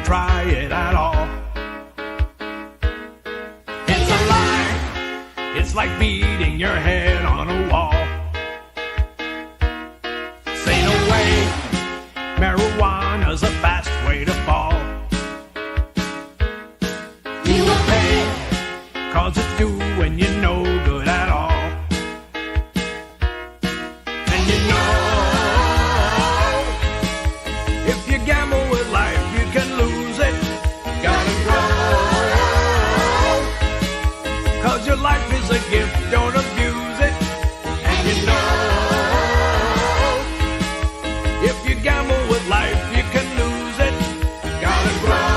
try it at all. It's a lie. It's like beating your head on a wall. Say no way. Marijuana's a fast way to fall. You will pay, 'cause it's doing you no good at all. And you know, if you gamble with life, you can lose it. Gotta grow, 'cause your life is a gift, don't abuse it. And you know, if you gamble with life, you can lose it. Gotta grow,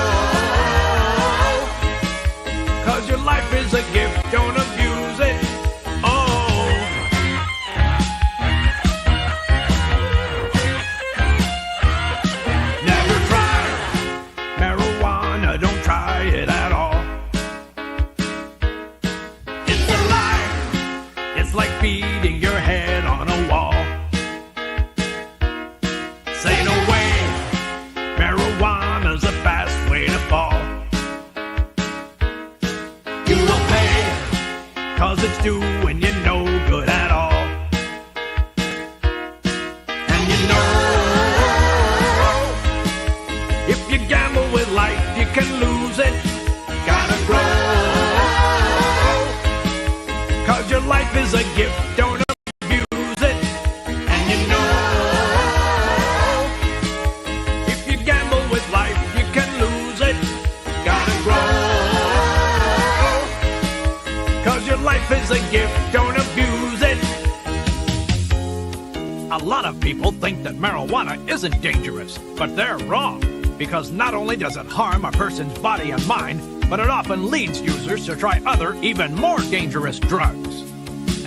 'cause your life is a gift, don't abuse it. Oh. Never try marijuana, don't try it at all. It's a lie. It's like beating your head on a wall. Say no way. Marijuana's a fast way to fall. You will pay, 'cause it's doing you no good at all. And you know, if you gamble with life, you can lose it. Gotta grow, 'cause your life is a gift, don't abuse it. And you know, if you gamble with life, you can lose it. Gotta grow, 'cause your life is a gift, don't abuse it. A lot of people think that marijuana isn't dangerous, but they're wrong. Because not only does it harm a person's body and mind, but it often leads users to try other, even more dangerous drugs.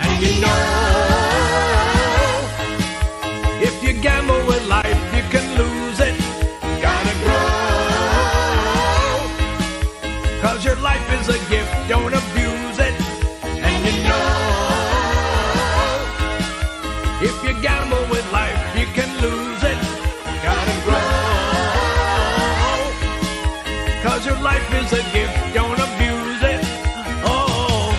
And you know, if you gamble with life, you can lose it. Gotta grow, 'cause your life is a gift, don't abuse it. And you know, if you gamble with life, you can lose it. Gotta grow, 'cause your life is a gift, don't abuse it. Oh.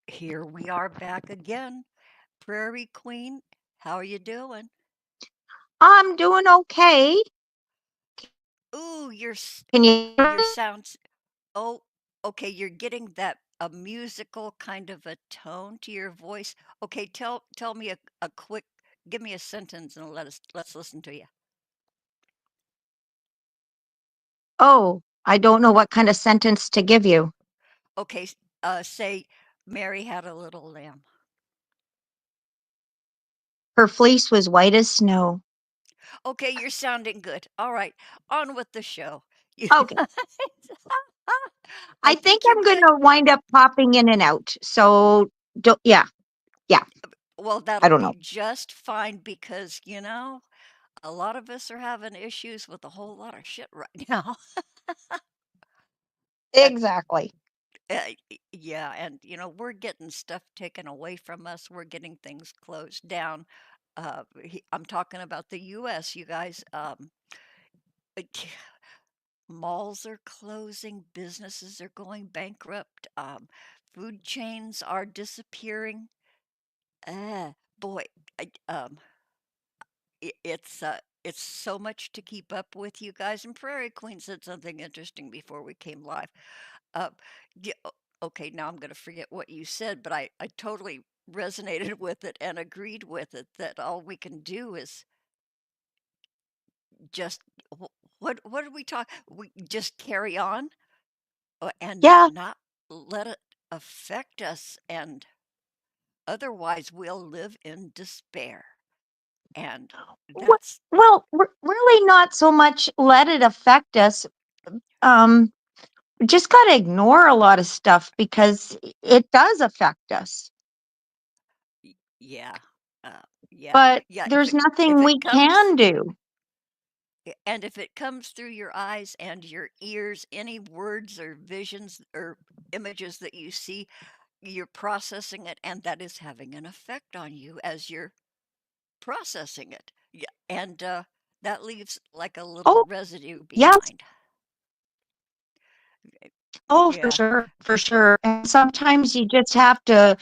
Here we are back again. Prairie Queen, how are you doing? I'm doing okay. Ooh, Can you hear your me? sounds. Oh, okay. You're getting that a musical kind of a tone to your voice. Okay, tell me a quick. Give me a sentence and let's listen to you. Oh, I don't know what kind of sentence to give you. Okay, say Mary had a little lamb. Her fleece was white as snow. Okay, you're sounding good. All right, on with the show. Okay. I think you're I'm good. going to wind up popping in and out. So, yeah. Well, I that'll don't be know. just fine because, a lot of us are having issues with a whole lot of shit right now. And Exactly. yeah, and we're getting stuff taken away from us. We're getting things closed down. I'm talking about the U.S., you guys. Malls are closing, businesses are going bankrupt, food chains are disappearing. Boy, I, it's so much to keep up with, you guys. And Prairie Queen said something interesting before we came live. Uh, okay, now I'm going to forget what you said, but I totally resonated with it and agreed with it that all we can do is just what did we talk? We just carry on and Yeah. not let it affect us, and otherwise we'll live in despair. And that's Well, really not so much let it affect us. Um, just got to ignore a lot of stuff because it does affect us. yeah, yeah, But yeah. there's If nothing it we comes, can do. And if it comes through your eyes and your ears, any words or visions or images that you see, you're processing it, and that is having an effect on you as you're processing it. Yeah, and that leaves like a little Oh, residue yes. behind. Oh, for Yeah. sure, for sure. And sometimes you just have to,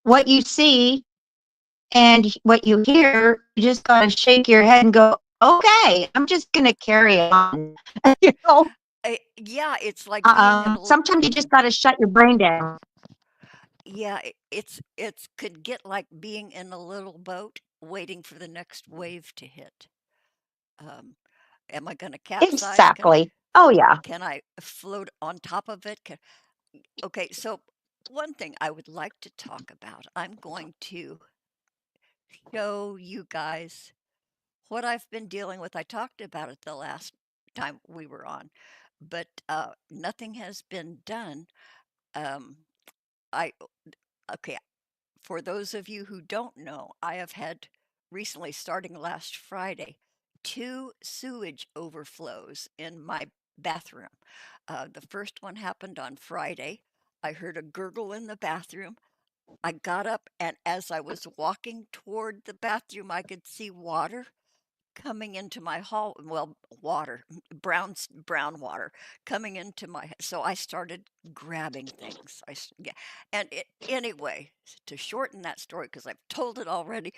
what you see and what you hear, you just gotta shake your head and go, okay, I'm just gonna carry on. You know, Yeah, it's like being in a sometimes you just gotta shut your brain down. yeah, it's could get like being in a little boat waiting for the next wave to hit. Um, am I going to capsize? Exactly. Oh yeah. Can I float on top of it? Okay, so one thing I would like to talk about, I'm going to show you guys what I've been dealing with. I talked about it the last time we were on, but nothing has been done. Um, I okay, for those of you who don't know, I have had recently, starting last Friday, two sewage overflows in my bathroom. The first one happened on Friday. I heard a gurgle in the bathroom. I got up, and as I was walking toward the bathroom, I could see water coming into my hall. Well, water, brown water coming into my, so I started grabbing things. Yeah. And anyway, to shorten that story, because I've told it already,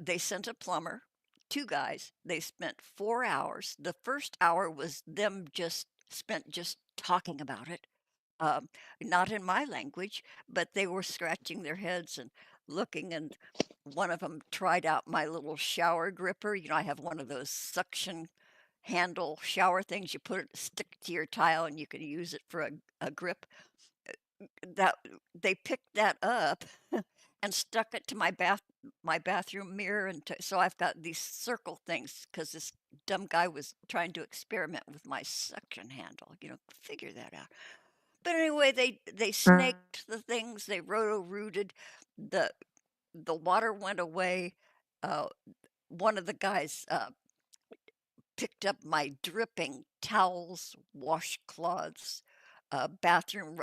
they sent a plumber, two guys. They spent 4 hours. The first hour was them just spent just talking about it, um, not in my language, but they were scratching their heads and looking. And one of them tried out my little shower gripper. You know, I have one of those suction handle shower things. You put it, stick to your tile, and you can use it for a grip. That they picked that up and stuck it to my bathroom mirror, and so I've got these circle things because this dumb guy was trying to experiment with my suction handle. You know, figure that out. But anyway, they snaked the things, they roto-rooted, the the water went away. Uh, one of the guys picked up my dripping towels, washcloths, bathroom,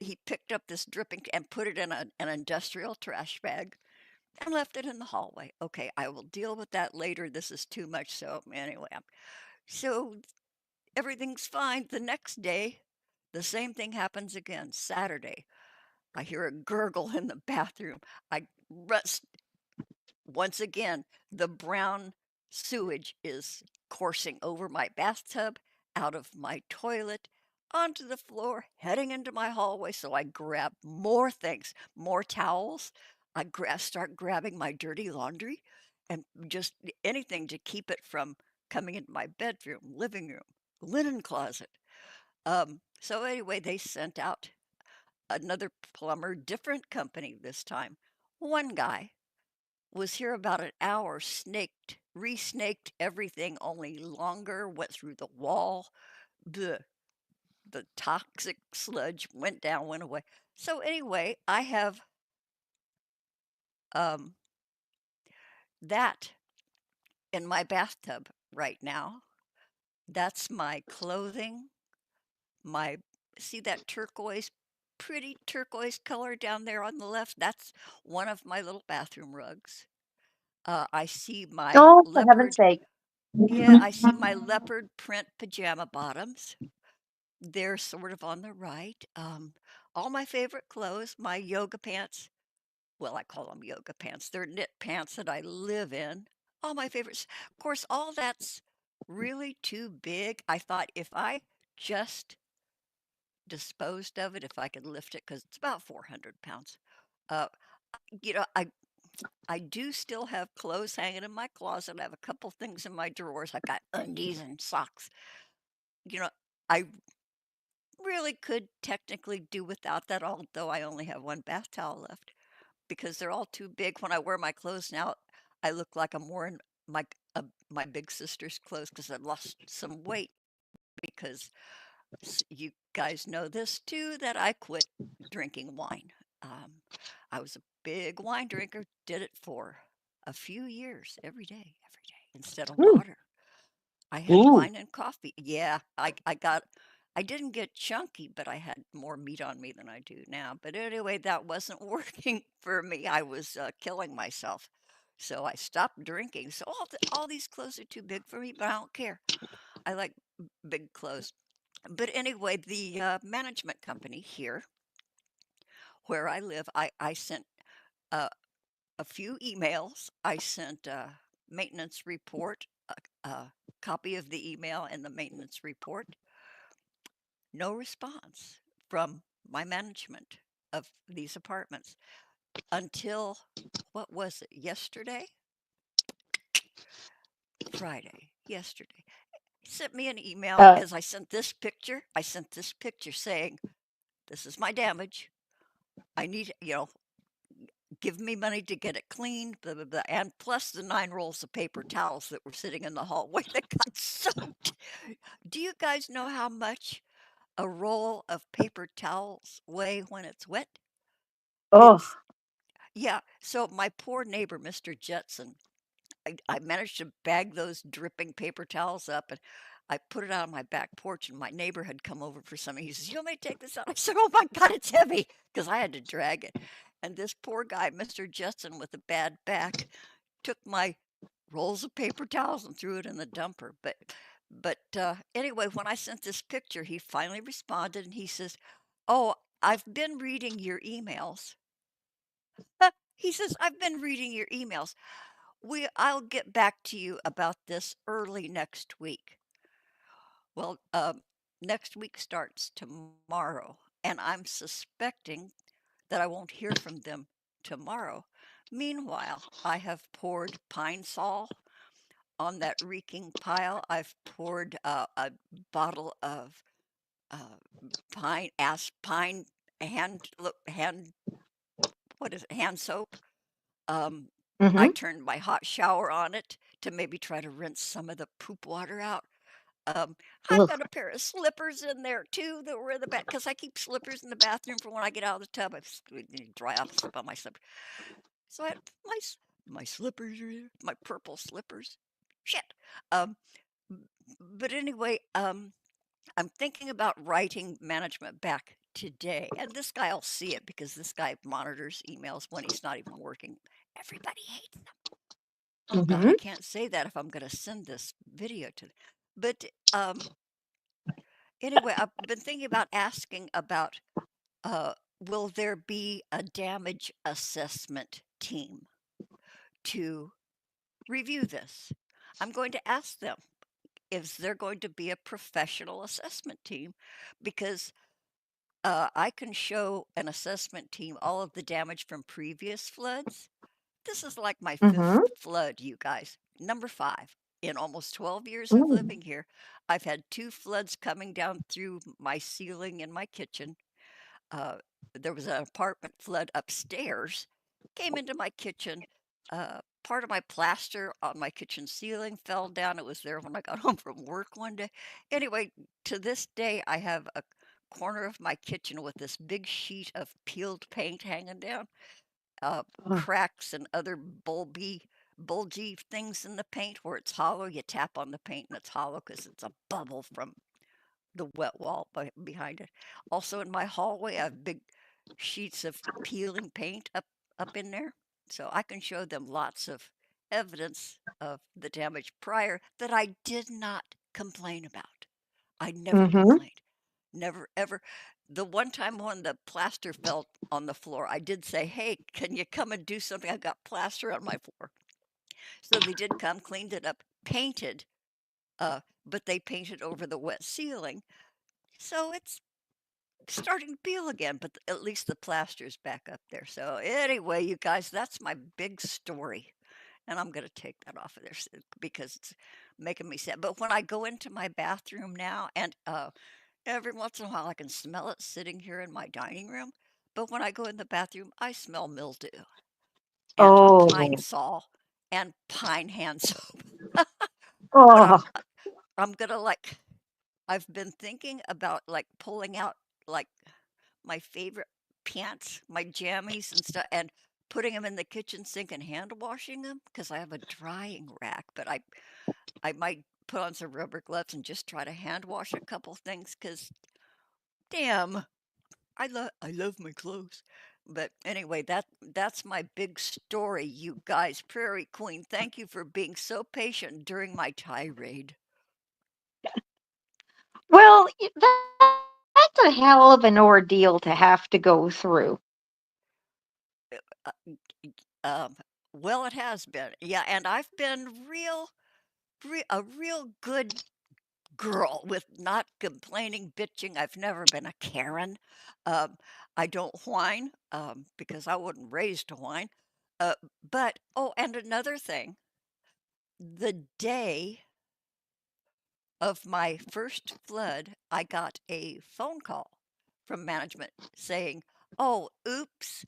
he picked up this dripping and put it in an industrial trash bag and left it in the hallway. Okay, I will deal with that later. This is too much. So anyway, so everything's fine. The next day, the same thing happens again. Saturday, I hear a gurgle in the bathroom. I rust. Once again, the brown sewage is coursing over my bathtub, out of my toilet, onto the floor, heading into my hallway. So I grab more things, more towels. Start grabbing my dirty laundry and just anything to keep it from coming into my bedroom, living room, linen closet. So anyway, they sent out another plumber, different company this time. One guy was here about an hour, re-snaked everything, only longer, went through the wall. The toxic sludge went down, went away. So anyway, I have um, that in my bathtub right now. That's my clothing. My See that turquoise, pretty turquoise color down there on the left? That's one of my little bathroom rugs. I see my Oh, for heaven's leopard. sake. Yeah, I see my leopard print pajama bottoms. They're sort of on the right. All my favorite clothes, my yoga pants. Well, I call them yoga pants. They're knit pants that I live in. All my favorites. Of course, all that's really too big. I thought if I just disposed of it, if I could lift it, because it's about 400 pounds. Uh, you know, I do still have clothes hanging in my closet. I have a couple things in my drawers. I got undies and socks. You know, I really could technically do without that, although I only have one bath towel left because they're all too big. When I wear my clothes now, I look like I'm wearing my big sister's clothes because I've lost some weight. Because you guys know this too, that I quit drinking wine. Um, I was a big wine drinker, did it for a few years, every day, instead of Mm. water. I had Ooh. wine and coffee. Yeah, I didn't get chunky, but I had more meat on me than I do now. But anyway, that wasn't working for me. I was killing myself. So I stopped drinking. So all these clothes are too big for me, but I don't care. I like big clothes. But anyway, the management company here where I live, I sent uh, a few emails. I sent a maintenance report, a copy of the email and the maintenance report. No response from my management of these apartments until, what was it, yesterday? Friday, yesterday. He sent me an email Uh, as I sent this picture. I sent this picture saying, this is my damage. I need, give me money to get it cleaned, blah, blah, blah. And plus the 9 rolls of paper towels that were sitting in the hallway that got soaked. Do you guys know how much a roll of paper towels weigh when it's wet? oh, It's, yeah. So my poor neighbor, Mr. Jetson, I managed to bag those dripping paper towels up and I put it out on my back porch and my neighbor had come over for something. He says, "You want me to take this out?" I said, "Oh my God, it's heavy," because I had to drag it. And this poor guy, Mr. Jetson with a bad back, took my rolls of paper towels and threw it in the dumper. But anyway, when I sent this picture, he finally responded and he says, "Oh, I've been reading your emails." He says, "I've been reading your emails. I'll get back to you about this early next week." Well, next week starts tomorrow, and I'm suspecting that I won't hear from them tomorrow. Meanwhile, I have poured Pine Sol on that reeking pile. I've poured a bottle of uh, pine hand, what is it, hand soap. Um, I mm-hmm. turned my hot shower on it to maybe try to rinse some of the poop water out. Um, I've Ugh. got a pair of slippers in there too that were in the back because I keep slippers in the bathroom for when I get out of the tub. Dry off, slip on my slipper. So I had my slippers are here, my purple slippers. Shit. Um, but anyway, I'm thinking about writing management back today, and this guy will see it because this guy monitors emails when he's not even working. Everybody hates them. Oh God, Mm-hmm. I can't say that if I'm going to send this video to them. But anyway, I've been thinking about asking about uh, will there be a damage assessment team to review this? I'm going to ask them, is there going to be a professional assessment team? Because I can show an assessment team all of the damage from previous floods. This is like my Mm-hmm. fifth flood, you guys. Number 5. In almost 12 years of Ooh. living here, I've had 2 floods coming down through my ceiling in my kitchen. Uh, there was an apartment flood upstairs, came into my kitchen. Part of my plaster on my kitchen ceiling fell down. It was there when I got home from work one day. Anyway, to this day, I have a corner of my kitchen with this big sheet of peeled paint hanging down, Oh. cracks and other bulgy things in the paint where it's hollow. You tap on the paint and it's hollow because it's a bubble from the wet wall behind it. Also in my hallway, I have big sheets of peeling paint up in there. So I can show them lots of evidence of the damage prior that I did not complain about. I never Mm-hmm. complained. Never ever. The one time when the plaster fell on the floor, I did say, "Hey, can you come and do something? I've got plaster on my floor." So they did come, cleaned it up, painted, but they painted over the wet ceiling. So it's starting to peel again, but at least the plaster's back up there. So anyway, you guys, that's my big story. And I'm going to take that off of there because it's making me sad. But when I go into my bathroom now, and every once in a while I can smell it sitting here in my dining room. But when I go in the bathroom, I smell mildew and pine Oh. sol and pine hand soap. But Oh. I'm gonna like I've been thinking about like pulling out like my favorite pants, my jammies and stuff, and putting them in the kitchen sink and hand washing them because I have a drying rack. But I might put on some rubber gloves and just try to hand wash a couple things because damn, I love my clothes. But anyway, that's my big story, you guys. Prairie Queen, thank you for being so patient during my tirade. Well, that's a hell of an ordeal to have to go through. Uh, Um, well, it has been. Yeah, and I've been a real good girl with not complaining, bitching. I've never been a Karen. Um, I don't whine because I wasn't raised to whine. Uh, but oh, and another thing, the day of my first flood, I got a phone call from management saying, "Oh, oops,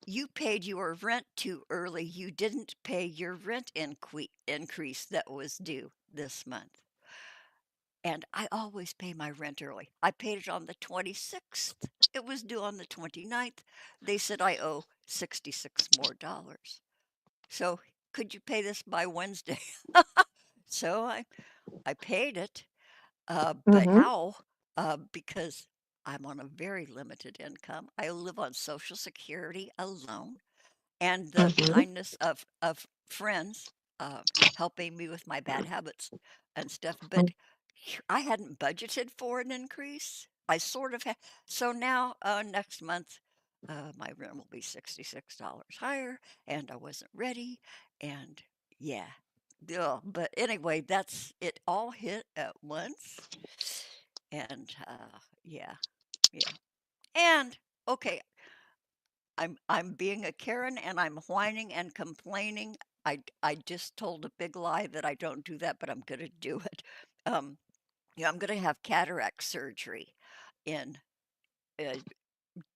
you paid your rent too early. You didn't pay your rent increase that was due this month." And I always pay my rent early. I paid it on the 26th. It was due on the 29th. They said I owe 66 more dollars. So could you pay this by Wednesday? So I paid it. But Hmm. how? Because I'm on a very limited income. I live on Social Security alone, and the Hmm. kindness of friends uh, helping me with my bad habits and stuff. But I hadn't budgeted for an increase. I sort of had. So now next month, my rent will be $66 higher, and I wasn't ready. And yeah, yeah. But anyway, that's it. All hit at once, and yeah, yeah. And okay, I'm being a Karen and I'm whining and complaining. I just told a big lie that I don't do that, but I'm gonna do it. Um, yeah, I'm gonna have cataract surgery in uh,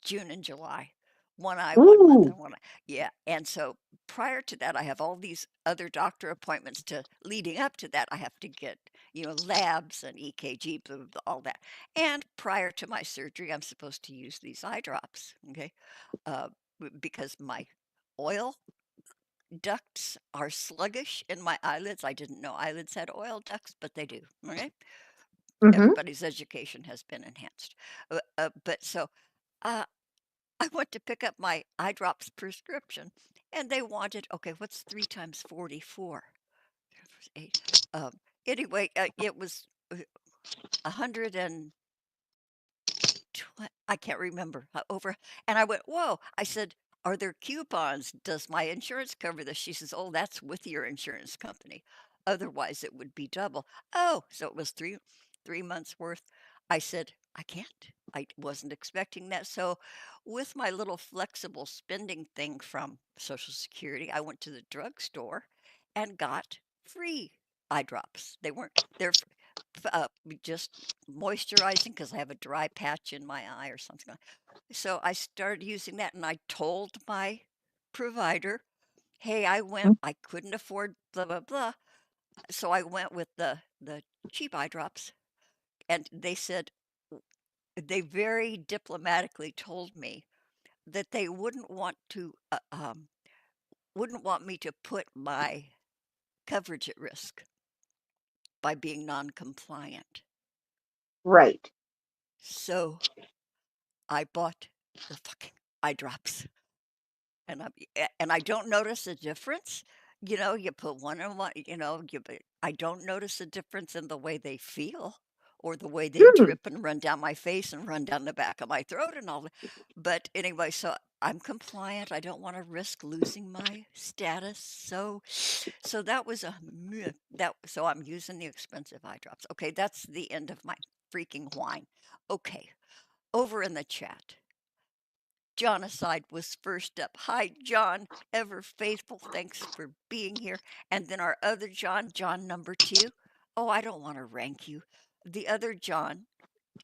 June and July. One eye, one month, Ooh. and one eye. Yeah, and so prior to that, I have all these other doctor appointments to leading up to that. I have to get, labs and EKG, blah, blah, blah, all that. And prior to my surgery, I'm supposed to use these eye drops. Okay, uh, because my oil ducts are sluggish in my eyelids. I didn't know eyelids had oil ducts, but they do. Okay, Hmm. everybody's education has been enhanced. But so uh, I went to pick up my eye drops prescription, and they wanted okay, what's 3 times 44? Eight. Um, anyway, it was 100 and I can't remember over. And I went, whoa. I said, are there coupons? Does my insurance cover this? She says, oh, that's with your insurance company. Otherwise, it would be double. Oh, so it was three months worth. I said, I can't. I wasn't expecting that. So, with my little flexible spending thing from Social Security, I went to the drugstore and got free eye drops. They're just moisturizing because I have a dry patch in my eye or something. So I started using that and I told my provider, hey, I couldn't afford blah, blah, blah. So I went with the cheap eye drops. And they said, they very diplomatically told me that they wouldn't want me to put my coverage at risk by being non-compliant. Right. So I bought the fucking eye drops. And I don't notice a difference. You put one in one, I don't notice a difference in the way they feel or the way they Hmm. drip and run down my face and run down the back of my throat and all that. But anyway, so I'm compliant. I don't want to risk losing my status. So that was a that so I'm using the expensive eye drops. Okay, that's the end of my freaking whine. Okay, over in the chat. Jonocide was first up. Hi, John, ever faithful. Thanks for being here. And then our other John, John number two. Oh, I don't want to rank you. The other John,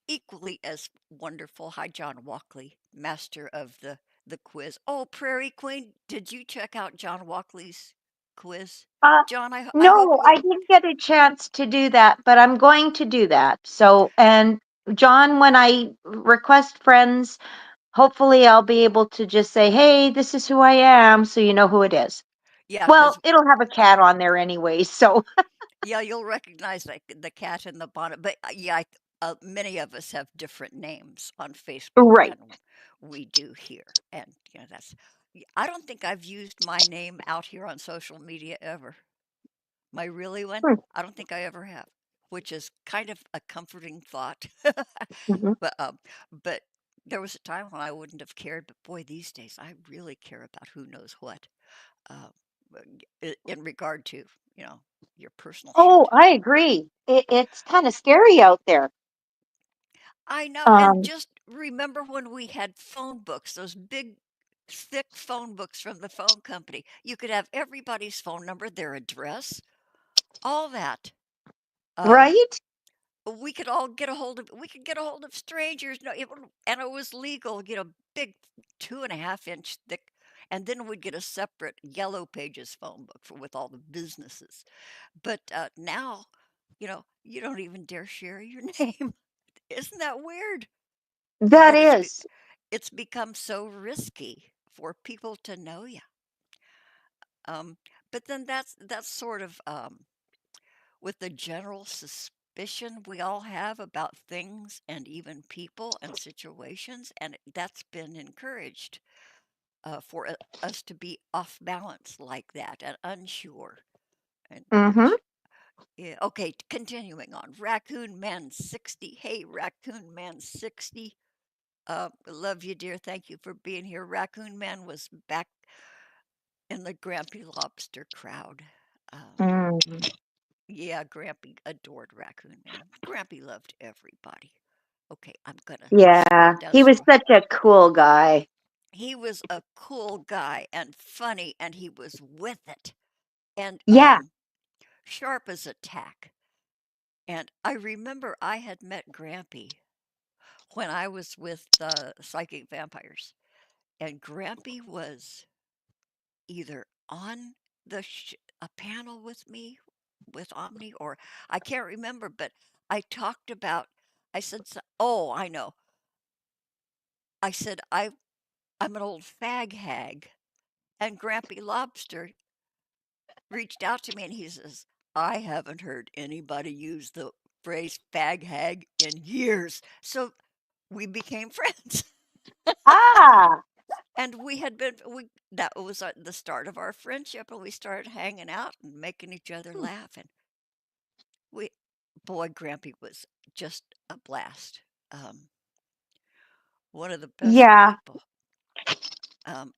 equally as wonderful. Hi, John Walkley, master of the quiz. Oh, Prairie Queen, did you check out John Walkley's quiz? Uh, John, I hope no, you. I didn't get a chance to do that, but I'm going to do that. So, and John, when I request friends, hopefully I'll be able to just say, hey, this is who I am, so you know who it is. Yeah, Well, because it'll have a cat on there anyway, so. Yeah, you'll recognize like the cat in the bonnet, but yeah, many of us have different names on Facebook Right. than we do here, and that's. I don't think I've used my name out here on social media ever. My really one, Hmm. I don't think I ever have, which is kind of a comforting thought. Mhm. But but there was a time when I wouldn't have cared, but boy, these days I really care about who knows what, uh, in regard to you know your personal Oh, shit. I agree. It's kind of scary out there. I know, and Um, just remember when we had phone books, those big, thick phone books from the phone company. You could have everybody's phone number, their address, all that. Um, right? we could all get a hold of. We could get a hold of strangers. No, and it was legal. Big 2.5 inch thick, and then we'd get a separate Yellow Pages phone book with all the businesses. But now, you don't even dare share your name. Isn't that weird? That Because is. it's become so risky for people to know you. Um, but then that's sort of with the general suspicion we all have about things and even people and situations, and that's been encouraged for us to be off balance like that and unsure. And Mm-hmm. yeah, okay, continuing on. Raccoon Man 60. Hey, Raccoon Man 60. Love you, dear. Thank you for being here. Raccoon Man was back in the Grampy Lobster crowd. Um, Mm. yeah, Grampy adored Raccoon Man. Grampy loved everybody. Okay, I'm gonna scroll Yeah, down he some was more. such a cool guy. He was a cool guy and funny, and he was with it and Yeah. sharp as a tack. And I remember I had met Grampy when I was with Psychic Vampires, and Grampy was either on a panel with me with Omni, or I can't remember, but I talked about I said oh, I know. I said I'm an old fag hag, and Grampy Lobster reached out to me and he says, "I haven't heard anybody use the phrase fag hag in years." So we became friends. Ah, And we had been we that was the start of our friendship, and we started hanging out and making each other laugh, and we boy, Grampy was just a blast. Um, one of the best yeah. people.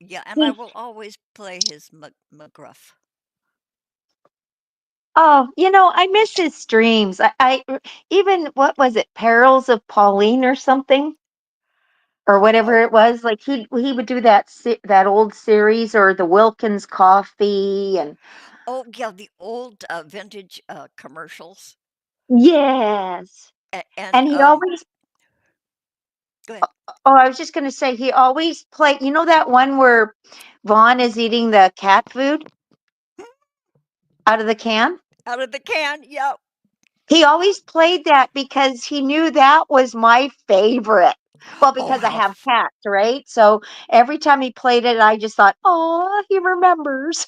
Yeah, and I He, will always play his McGruff. oh, I miss his streams. Even what was it, Perils of Pauline or something, or whatever Oh, it was. Like he would do that old series or the Wilkins coffee and oh yeah, the old vintage commercials. yes. And And he always go ahead. oh, I was just gonna say he always played. You know that one where Vaughn is eating the cat food out of the can? Out of the can. Yep. He always played that because he knew that was my favorite. Well, Oh, because I have cats, right? So every time he played it, I just thought, oh, he remembers.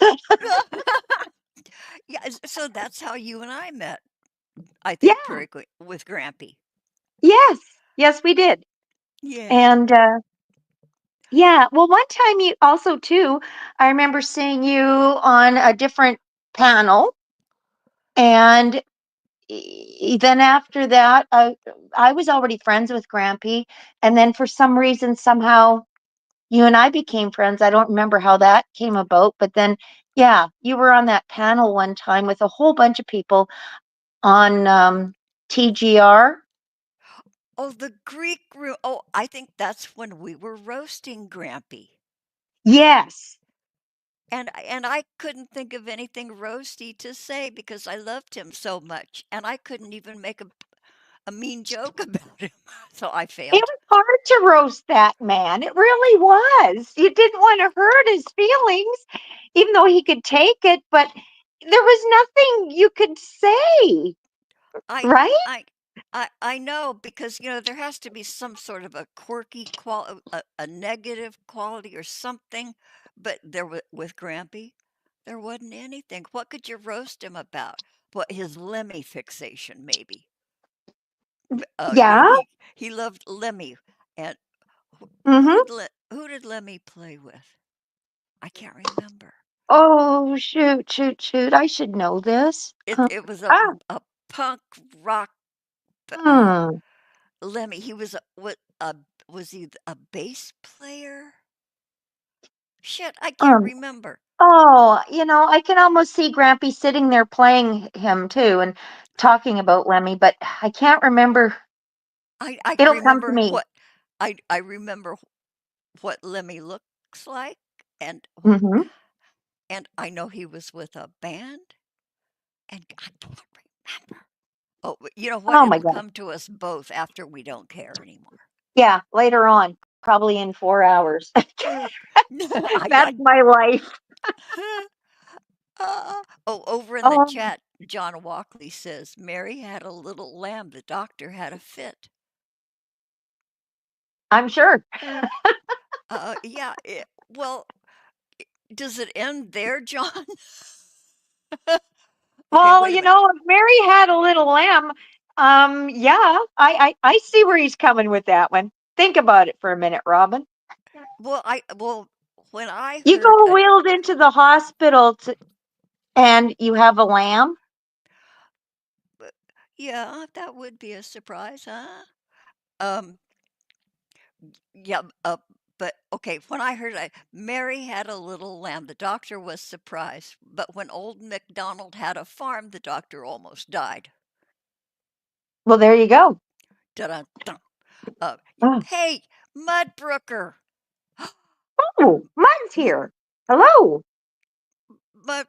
yeah. So that's how you and I met. I think Yeah. Prairie Queen with Grampy. Yes. Yes, we did. Yeah. And yeah, well, one time you also too, I remember seeing you on a different panel, and then after that, I was already friends with Grampy, and then for some reason, somehow you and I became friends. I don't remember how that came about, but then yeah, you were on that panel one time with a whole bunch of people on TGR. Oh, the Greek room. Oh, I think that's when we were roasting Grampy. Yes, And I couldn't think of anything roasty to say because I loved him so much, and I couldn't even make a mean joke about him. So I it failed. was hard to roast that man. It really was. You didn't want to hurt his feelings, even though he could take it, but there was nothing you could say, I right? I I know because there has to be some sort of a quirky a negative quality or something, but there was with Grampy, there wasn't anything. What could you roast him about? what his Lemmy fixation, maybe. Yeah. He loved Lemmy, and Mm-hmm. who did Lemmy play with? I can't remember. Oh, shoot, shoot, shoot. I should know this. It was Ah, a punk rock hmm. Lemmy. He was was he a bass player? Shit, I can't Um, remember. oh, I can almost see Grampy sitting there playing him too and talking about Lemmy, but I can't remember. I It'll come to remember me. I remember what Lemmy looks like, and Mm-hmm. and I know he was with a band, and I can't remember. Oh, you know what? Oh my It'll God. come to us both after we don't care anymore. Yeah, later on, probably in 4 hours. That's I my life. oh, over in the Oh, chat, John Walkley says Mary had a little lamb. The doctor had a fit. I'm sure. Yeah. Well, does it end there, John? Okay, Well, wait a minute. if Mary had a little lamb, yeah, I see where he's coming with that one. Think about it for a minute, Robin. Well, when I You heard go wheeled into the hospital and you have a lamb. yeah, that would be a surprise, huh? Um, yeah, but okay, when I heard Mary had a little lamb, the doctor was surprised. But when old MacDonald had a farm, the doctor almost died. Well, there you go. Dun-dun-dun. Oh, Hey, Mudbrooker. Mud's M- here. Hello. Mud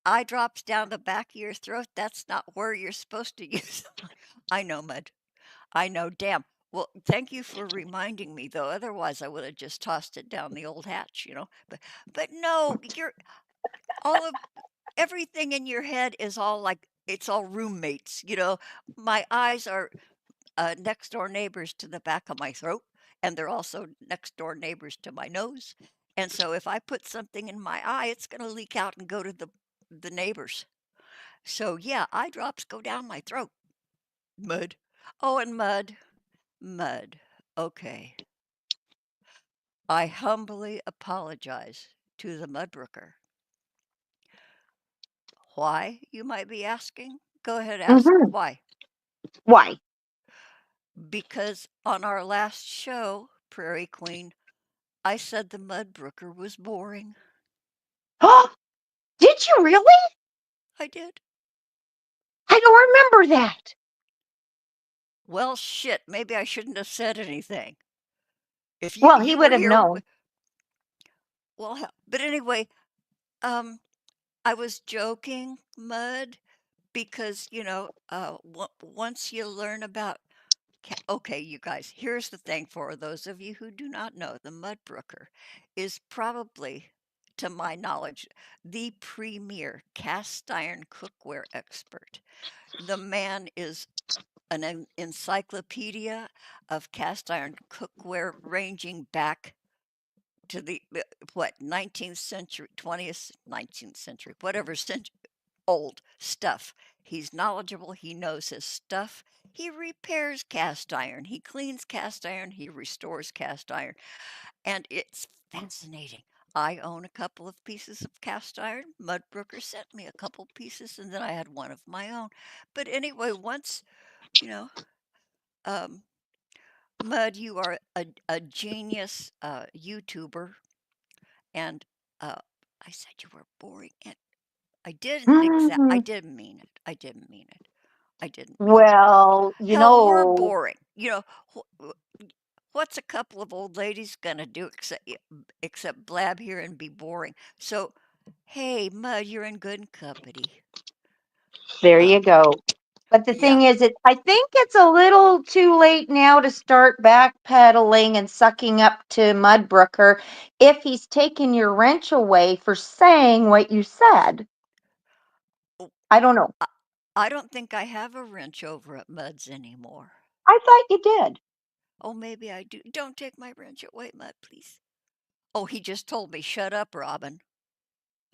eye drops down the back of your throat. That's not where you're supposed to use them. I know, Mud. I know. Damn. Well, thank you for reminding me, though. Otherwise, I would have just tossed it down the old hatch. But no, you're all of everything in your head is all like it's all roommates. My eyes are next door neighbors to the back of my throat, and they're also next door neighbors to my nose. And so if I put something in my eye, it's going to leak out and go to the neighbors. So yeah, eye drops go down my throat. Mud. Oh, and mud. Okay. I humbly apologize to the Mudbrooker. Why, you might be asking? Go ahead, ask Mm-hmm. why. Why? Because on our last show, Prairie Queen, I said the Mudbrooker was boring. Did you really? I did. I don't remember that. Well, shit, maybe I shouldn't have said anything. If Well, he you would were have here, known. well, but anyway, um, I was joking, Mud, because once you learn about okay, you guys, here's the thing for those of you who do not know, the Mudbrooker is probably, to my knowledge, the premier cast iron cookware expert. The man is an encyclopedia of cast iron cookware ranging back to the what 19th century, 20th, 19th century, whatever century, old stuff. He's knowledgeable, he knows his stuff. He repairs cast iron, he cleans cast iron, he restores cast iron, and it's fascinating. I own a couple of pieces of cast iron. Mudbrooker sent me a couple pieces, and then I had one of my own. But anyway, once, you know, um, Mud, you are a genius YouTuber, and uh, I said you were boring, and I Mhm. didn't mean it. I didn't mean it. I didn't mean it. Well, Hell, we're boring. What's a couple of old ladies gonna do except blab here and be boring? So, hey, Mud, you're in good company. there you Um, go. But the yeah. thing is, I think it's a little too late now to start backpedaling and sucking up to Mudbrooker if he's taken your wrench away for saying what you said. Oh, I don't know. I, I don't think I have a wrench over at Mud's anymore. I thought you did. Oh, maybe I do. Don't take my wrench away, Mud, please. Oh, he just told me, shut up, Robin.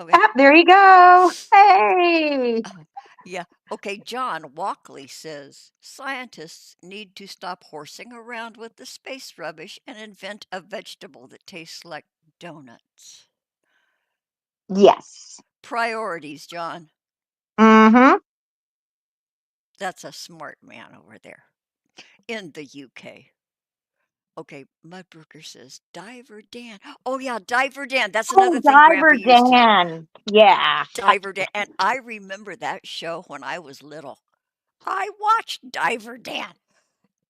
Okay. Ah, there you go. Hey. Uh, yeah. Okay. John Walkley says scientists need to stop horsing around with the space rubbish and invent a vegetable that tastes like donuts. Yes. Priorities, John. Mm-hmm. That's a smart man over there in the UK. Okay, Mudbrooker says Diver Dan. Oh yeah, Diver Dan. That's Oh, another thing Diver Grandpa used to do. Dan. Yeah. Diver Dan. And I remember that show when I was little. I watched Diver Dan.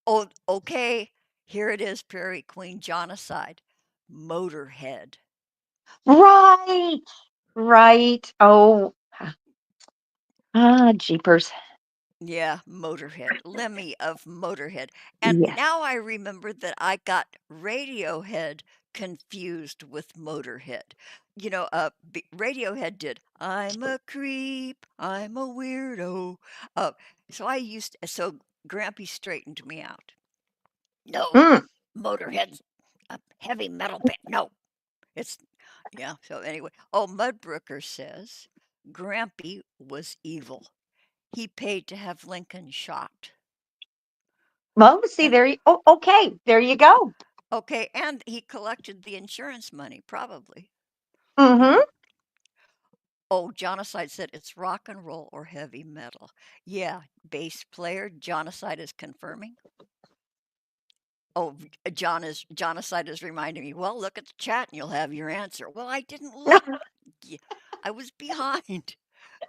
Oh, okay. Here it is, Prairie Queen Genocide. Motorhead. Right. Right. Oh, jeepers. Yeah, Motorhead. Lemmy of Motorhead. And Yes. now I remember that I got Radiohead confused with Motorhead. Radiohead did I'm a creep, I'm a weirdo. Uh, so Grampy straightened me out. No, Mm. Motorhead's a heavy metal band. No, it's yeah. So anyway, Mudbrooker says Grampy was evil. He paid to have Lincoln shot. Well, see And there. Oh, okay. There you go. okay, and he collected the insurance money, probably. You Mm-hmm. know. Oh, Genocide said it's rock and roll or heavy metal. Yeah, bass player, Genocide is confirming. Oh, Genocide is reminding me. Well, look at the chat and you'll have your answer. Well, I didn't look. I was behind.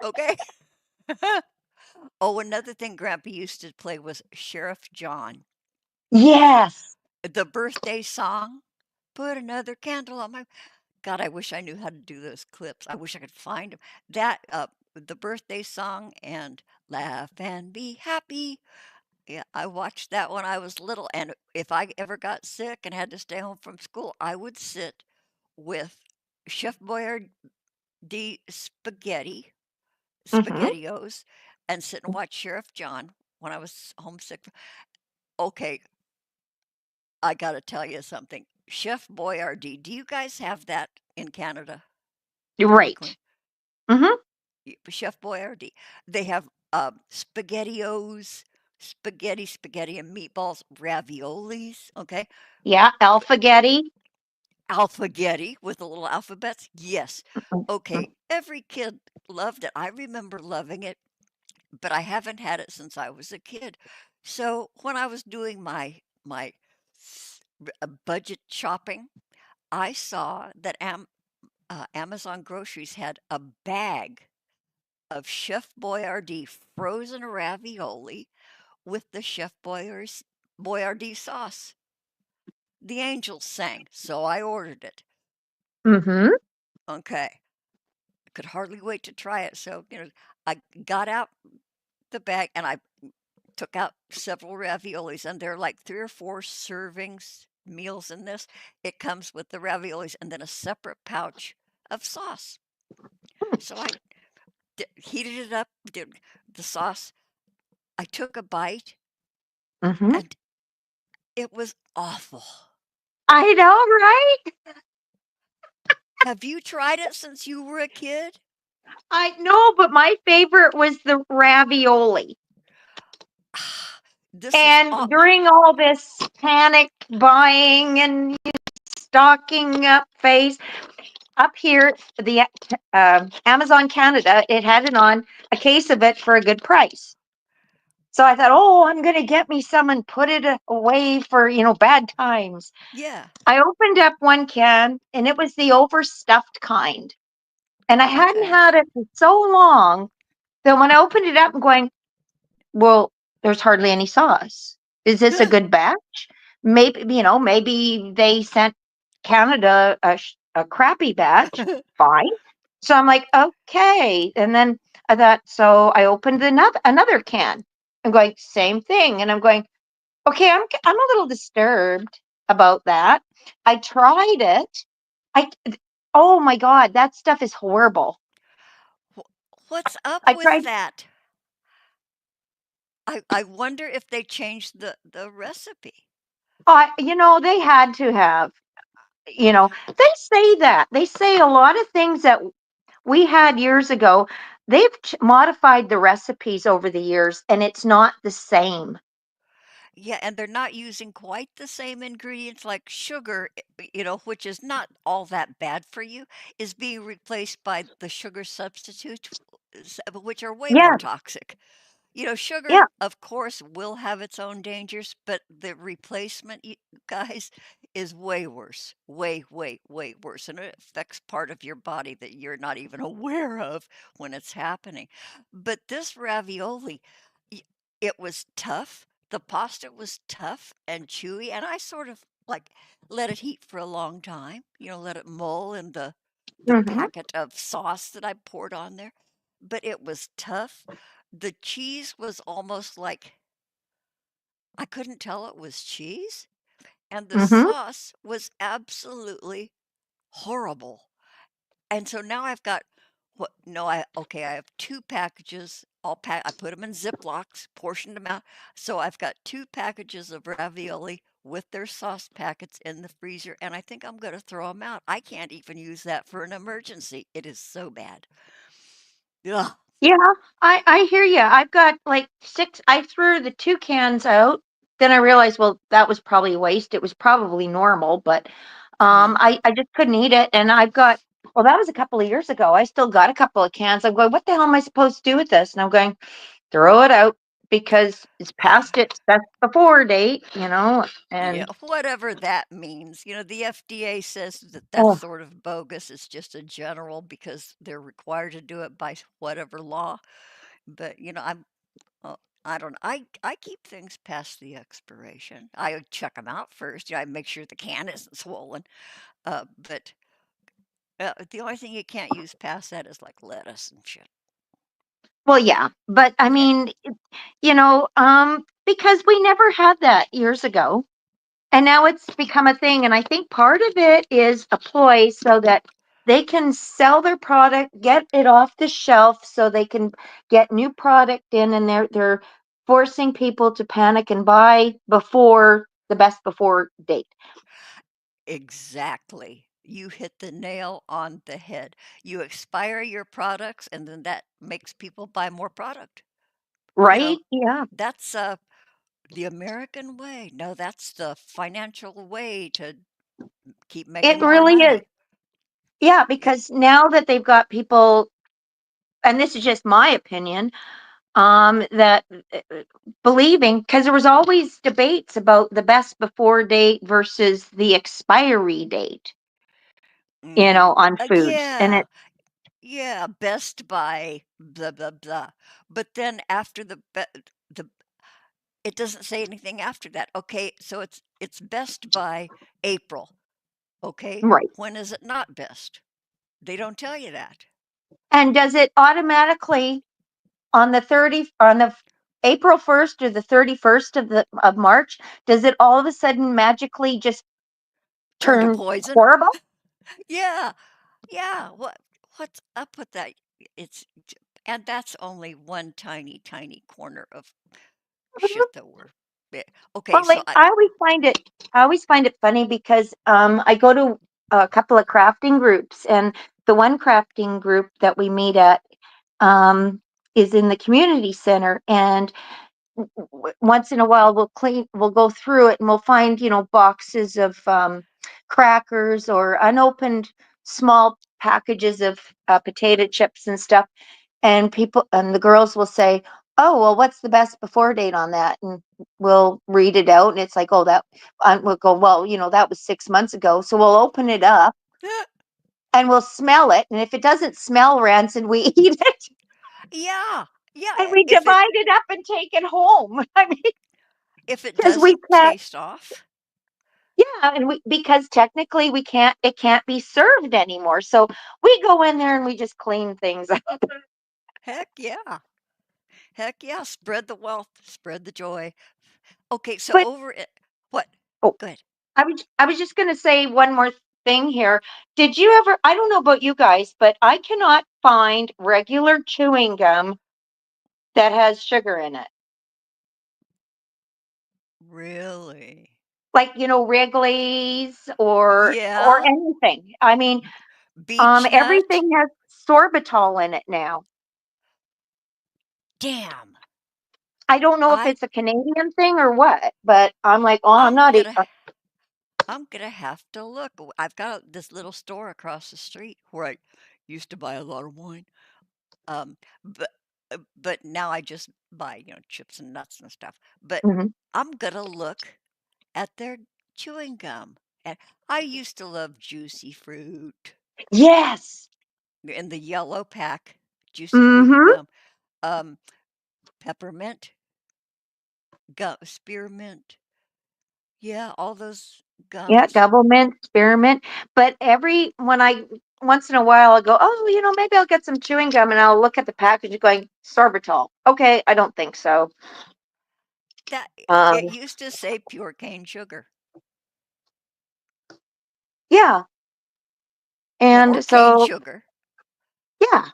Okay. Oh, another thing Grandpa used to play was Sheriff John. Yes. The birthday song. Put another candle on my God, I wish I knew how to do those clips. I wish I could find them. The birthday song and laugh and be happy. Yeah, I watched that when I was little. And if I ever got sick and had to stay home from school, I would sit with Chef Boyardee Mm-hmm. SpaghettiOs, and sit and watch Sheriff John when I was homesick. Okay, I got to tell you something. Chef Boyardee, do you guys have that in Canada? You're Prairie right. Queen. Mm-hmm. Chef Boyardee. They have SpaghettiOs, spaghetti and meatballs, raviolis. Okay, Yeah. Alphagetti. alphagetti with the little alphabets. Yes. Mm-hmm. Okay, every kid loved it. I remember loving it, but I haven't had it since I was a kid. So when I was doing my budget shopping, I saw that Amazon Groceries had a bag of Chef Boyardee frozen ravioli with the Boyardee sauce. The angels sang, so I ordered it. Mm-hmm. Okay. I could hardly wait to try it. So, I got out the bag and I took out several raviolis, and they're like 3 or 4 servings meals in this. It comes with the raviolis and then a separate pouch of sauce. So I heated it up, did the sauce. I took a bite Mm-hmm. and it was awful. I know, right? Have you tried it since you were a kid? I know, but my favorite was the ravioli. This is And during all this panic buying and stocking up phase, up here, the Amazon Canada, it had it on a case of it for a good price. So I thought, oh, I'm going to get me some and put it away for, bad times. yeah. I opened up one can and it was the overstuffed kind. And I hadn't Okay. had it for so long that when I opened it up, I'm going, well, there's hardly any sauce. Is this a good batch? Maybe they sent Canada a crappy batch. Fine. So I'm like, okay. And then I thought, so I opened another can. I'm going, same thing. And I'm going, okay, I'm a little disturbed about that. I tried it. I oh my God, that stuff is horrible. What's up I with tried that? I wonder if they changed the recipe. they had to have, they say that. They say a lot of things that we had years ago. They've modified the recipes over the years, and it's not the same. Yeah, and they're not using quite the same ingredients like sugar, which is not all that bad for you, is being replaced by the sugar substitutes, which are way more Yeah, toxic. yeah. Sugar, of course, will have its own dangers, but the replacement, guys, is way worse. Way, way, way worse. And it affects part of your body that you're not even aware of when it's happening. But this ravioli, y- it was tough. The pasta was tough and chewy, and I sort of like let it heat for a long time, let it mull in the Hmm. packet of sauce that I poured on there. But it was tough. The cheese was almost like I couldn't tell it was cheese, and the Hmm. sauce was absolutely horrible. And so now I've got what no, I have 2 packages all I put them in Ziplocs, portioned them out. So I've got 2 packages of ravioli with their sauce packets in the freezer, and I think I'm gonna throw them out. I can't even use that for an emergency. It is so bad. Ugh. Yeah, I hear you. I've got like six. I threw the two cans out. Then I realized, well, that was probably waste. It was probably normal, but Mm. I just couldn't eat it. And I've got, well, that was a couple of years ago. I still got a couple of cans. I'm going, what the hell am I supposed to do with this? And I'm going, throw it out because it's past its best before date. Yeah, And whatever that means. The FDA says that that's oh, sort of bogus. It's just a general because they're required to do it by whatever law. But, uh, I don't I keep things past the expiration. I check them out first. I make sure the can isn't swollen. But the only thing you can't use past that is like lettuce and shit. well, yeah, but I Yeah. mean, because we never had that years ago. And now it's become a thing, and I think part of it is a ploy so that they can sell their product, get it off the shelf so they can get new product in, and they're forcing people to panic and buy before the best before date, Exactly. You hit the nail on the head. You expire your products, and then that makes people buy more product. You right? know, Yeah, that's the American way. No, that's the financial way to keep it making more really is. money. Yeah, Yeah. because now that they've got people, and this is just my opinion, that believing, because there was always debates about the best before date versus the expiry date, Mm-hmm. on foods. And Yeah. Yeah. Best by blah blah blah. But then after the it doesn't say anything after that. Okay, so it's best by April. Okay, right. when is it not best? They don't tell you that. And does it automatically on the 30 on the April 1st or the 31st of March, does it all of a sudden magically just Turn to turn poison. horrible? Yeah. Yeah. What's up with that? It's and that's only one tiny, tiny corner of shit that we're okay, Well, so like I always find it funny because I go to a couple of crafting groups, and the one crafting group that we meet at um, is in the community center, and once in a while we'll go through it and we'll find boxes of crackers or unopened small packages of potato chips and stuff, and people and the girls will say, oh, well, what's the best before date on that? And we'll read it out, and it's like, oh, that. And we'll go, well, that was 6 months ago, so we'll open it up and we'll smell it, and if it doesn't smell rancid, we eat it, yeah. Yeah, and we if it divide it up and take it home. I mean, if it because we doesn't can't. taste off, Yeah, and we because technically we can't it can't be served anymore. So we go in there and we just clean things up. heck yeah. Heck yeah, spread the wealth, spread the joy. Okay, so But over it what? oh, Good. I was just going to say one more thing here. Did you ever I don't know about you guys, but I cannot find regular chewing gum that has sugar in it. Really? Like, Wrigley's or Yeah. anything. I mean, Beech nut? Everything has sorbitol in it now. Damn. I don't know if I it's a Canadian thing or what, but I'm like, oh, I'm I'm not. gonna I'm gonna have to look. I've got this little store across the street where I used to buy a lot of wine. Um, but but now I just buy, chips and nuts and stuff. But Mhm. I'm gonna look at their chewing gum. And I used to love juicy fruit Yes. in the yellow pack, juicy fruit Mm-hmm. gum. Um, Peppermint, gum, spearmint. Yeah, all those Yeah, gums. double mint, spearmint. But when I once in a while I go, oh, maybe I'll get some chewing gum, and I'll look at the package going sorbitol. Okay, I don't think so. That it Um, used to say pure cane sugar yeah, or and cane so sugar. yeah,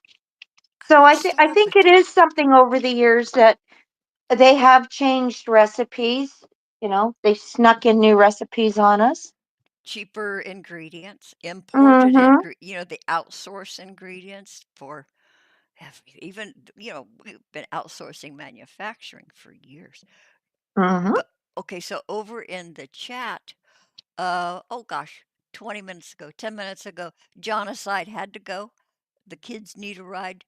so I think it Sorbitol. is something over the years that they have changed recipes. They snuck in new recipes on us. Cheaper ingredients, imported Mm-hmm. they outsource ingredients for even, we've been outsourcing manufacturing for years. Mm-hmm. But okay, so over in the chat, oh gosh, 20 minutes ago, 10 minutes ago, John aside had to go. The kids need a ride.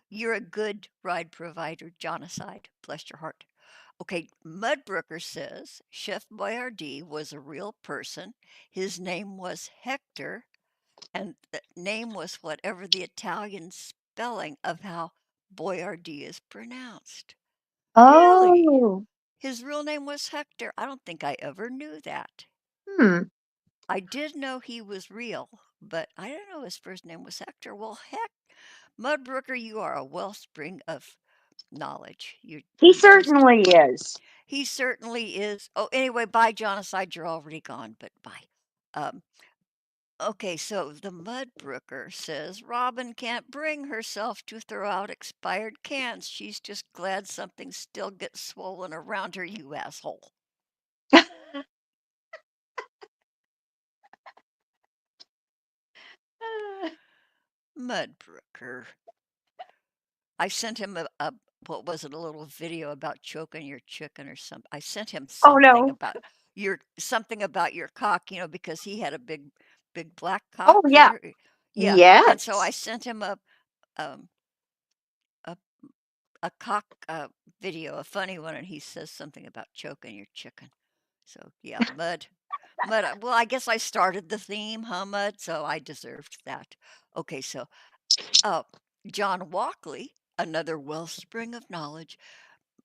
You're a good ride provider, John aside. Bless your heart. Okay, Mudbrooker says Chef Boyardee was a real person. His name was Hector, and the name was whatever the Italian spelling of how Boyardee is pronounced. Really? Oh. His real name was Hector. I don't think I ever knew that. Hmm. I did know he was real, but I didn't know his first name was Hector. Well, heck, Mudbrooker, you are a wellspring of knowledge. He He's just certainly is. he certainly is. Oh, anyway, bye, John. Aside, you're already gone, but bye. Um, okay, so the Mudbrooker says Robin can't bring herself to throw out expired cans. She's just glad something still gets swollen around her, you asshole. Mudbrooker. I sent him a what was it, a little video about choking your chicken or something. I sent him Oh something no. about your cock, because he had a big black cock Oh yeah. there. Yeah, and so I Yes. sent him um a a cock video, a funny one, and he says something about choking your chicken. So yeah, mud. Well, I guess I started the theme, huh, Mud? So I deserved that. Okay, so uh, John Walkley, another wellspring of knowledge.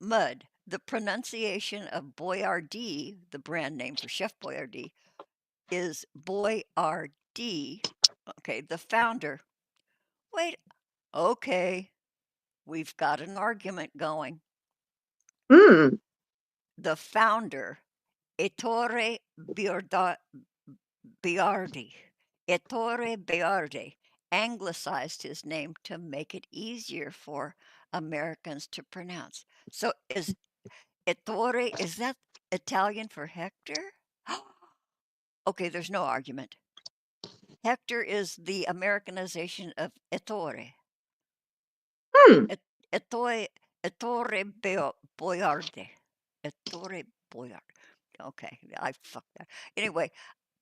Mud, the pronunciation of Boyardee, the brand name for Chef Boyardee, is Boyardee. Okay, the founder. Wait, okay, we've got an argument going. Hmm. The founder, Ettore Biardi, Ettore Biardi, anglicized his name to make it easier for Americans to pronounce. So is Ettore, is that Italian for Hector? Okay, there's no argument. Hector is the Americanization of Ettore. Hmm. Et, Ettore, Ettore Boiardi. Ettore Boiardi. Okay, I fucked that. Anyway,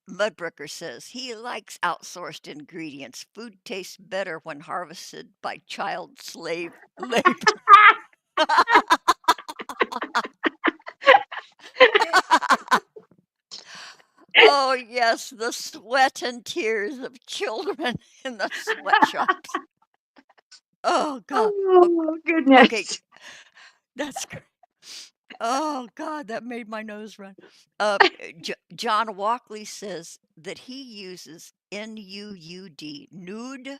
Mudbrooker says he likes outsourced ingredients. Food tastes better when harvested by child slave labor. Oh, yes, the sweat and tears of children in the sweatshops. Oh, God. Oh Okay, goodness. that's great. Oh, God, that made my nose run. John Walkley says that he uses NUUD, nude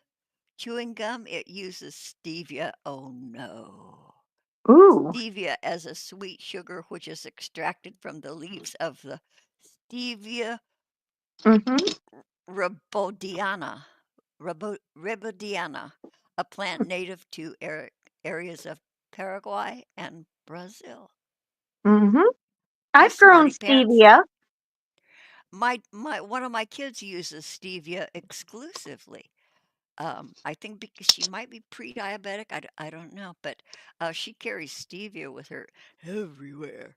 chewing gum. It uses stevia. Oh, no. Ooh. Stevia as a sweet sugar, which is extracted from the leaves of the Stevia Mm-hmm. rebaudiana, rebaudiana, a plant native to areas of Paraguay and Brazil. Mm-hmm. Hi, I've grown smarty pants. stevia. My one of my kids uses stevia exclusively. I think because she might be pre-diabetic. I don't know, but she carries stevia with her everywhere.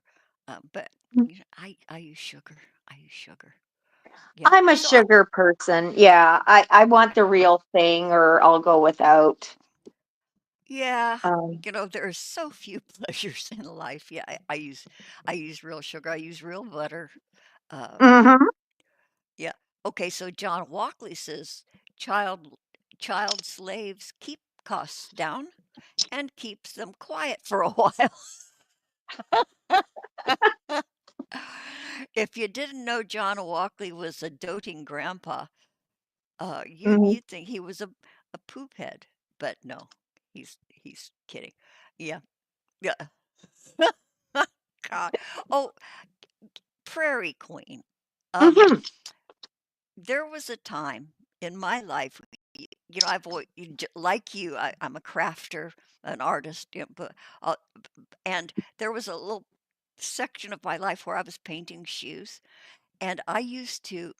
But you know, I use sugar. I use sugar. Yeah. I'm a So I, sugar person. Yeah, I want the real thing, or I'll go without. yeah, Um, you know, there are so few pleasures in life. Yeah, I use real sugar. I use real butter. Um, mhm. yeah. Okay, so John Walkley says child child slaves keep costs down and keeps them quiet for a while. If you didn't know John Walkley was a doting grandpa, Mhm. you'd think he was a poop head, but no, he's kidding. Yeah, yeah. God. Oh, Prairie Queen. Um, Mhm. there was a time in my life, you know, I've always, like you, I'm a crafter, an artist, you know, uh, and there was a little section of my life where I was painting shoes, and I used to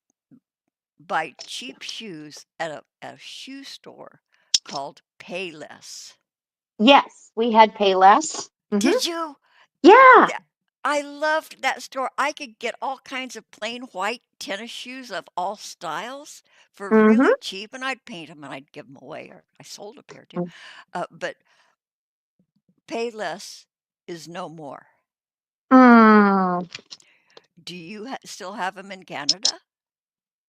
buy cheap shoes at a shoe store called Payless. Yes, we had Payless. Mhm. Did you? Yeah. Th- I loved that store. I could get all kinds of plain white tennis shoes of all styles for Mhm. really cheap, and I'd paint them and I'd give them away, or I sold a pair too. But Payless is no more. Mm. Do you still have them in Canada?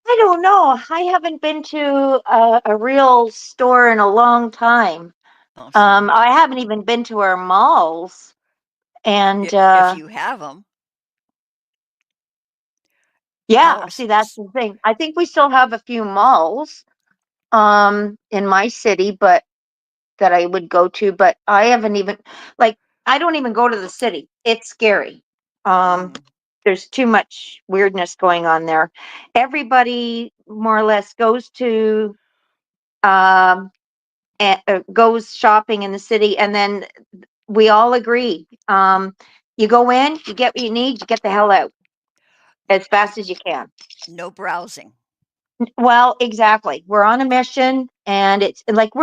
I don't know. I haven't been to a real store in a long time. Oh, see, I haven't even been to our malls. And if you have them, how yeah, see, that's the thing. I think we still have a few malls in my city, but that I would go to, but I haven't even like I don't even go to the city. It's scary. Um mm, there's too much weirdness going on there. Everybody more or less goes to um goes shopping in the city, and then we all agree. You go in, you get what you need, you get the hell out as fast as you can. no browsing. Well, exactly. We're on a mission, and it's like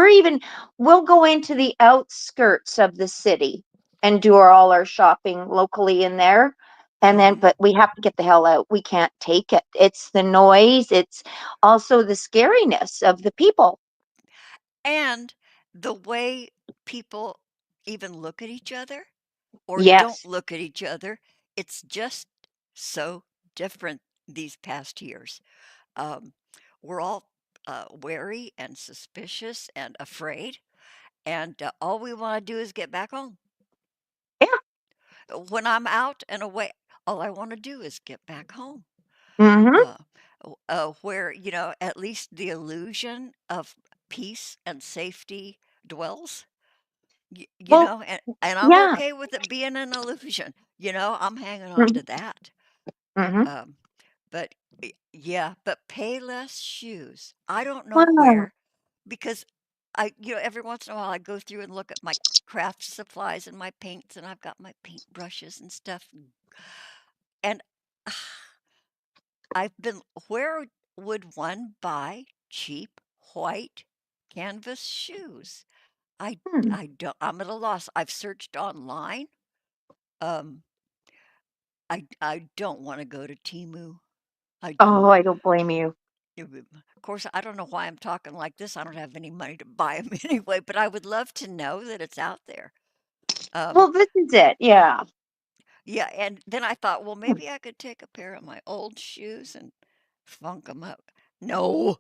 we'll go into the outskirts of the city and do all our shopping locally in there. And then, Hmm. but we have to get the hell out. We can't take it. It's the noise. It's also the scariness of the people. And the way people even look at each other or don't Yes. look at each other, it's just so different these past years. Um, we're all wary and suspicious and afraid, and all we want to do is get back home. Yeah. When I'm out and away, all I want to do is get back home. Hmm. Uh, where, you know, at least the illusion of peace and safety dwells. You Well, know, and I'm yeah. okay with it being an illusion. You know, I'm hanging on to that. Mm-hmm. Um, but yeah, but Payless shoes. I don't know Wow. where because you know, every once in a while I go through and look at my craft supplies and my paints, and I've got my paint brushes and stuff. And I've been, where would one buy cheap white canvas shoes? I Hmm. I don't. I'm at a loss. I've searched online. Um, I don't wanna go to Temu. I Oh, don't. I don't blame you. Of course, I don't know why I'm talking like this. I don't have any money to buy them anyway, but I would love to know that it's out there. Um, Well, this is it. Yeah. yeah, and then I thought, well, maybe I could take a pair of my old shoes and funk them up. No,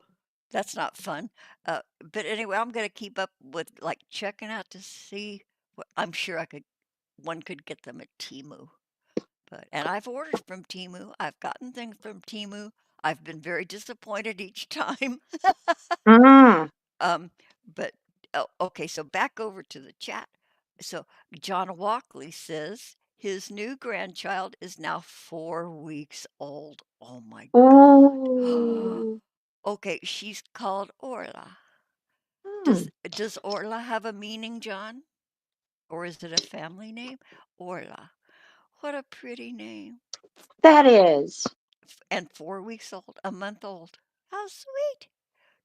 that's not fun. But anyway, I'm gonna keep up with like checking out to see what I'm sure I could one could get them at Temu. But and I've ordered from Temu. I've gotten things from Temu. I've been very disappointed each time. Mm. Um, but okay, so back over to the chat. So John Walkley says his new grandchild is now 4 weeks old. Oh my God. Oh. Okay, she's called Orla. Hmm. Does Orla have a meaning, John? Or is it a family name? Orla. What a pretty name. That is. And 4 weeks old, a month old. How sweet.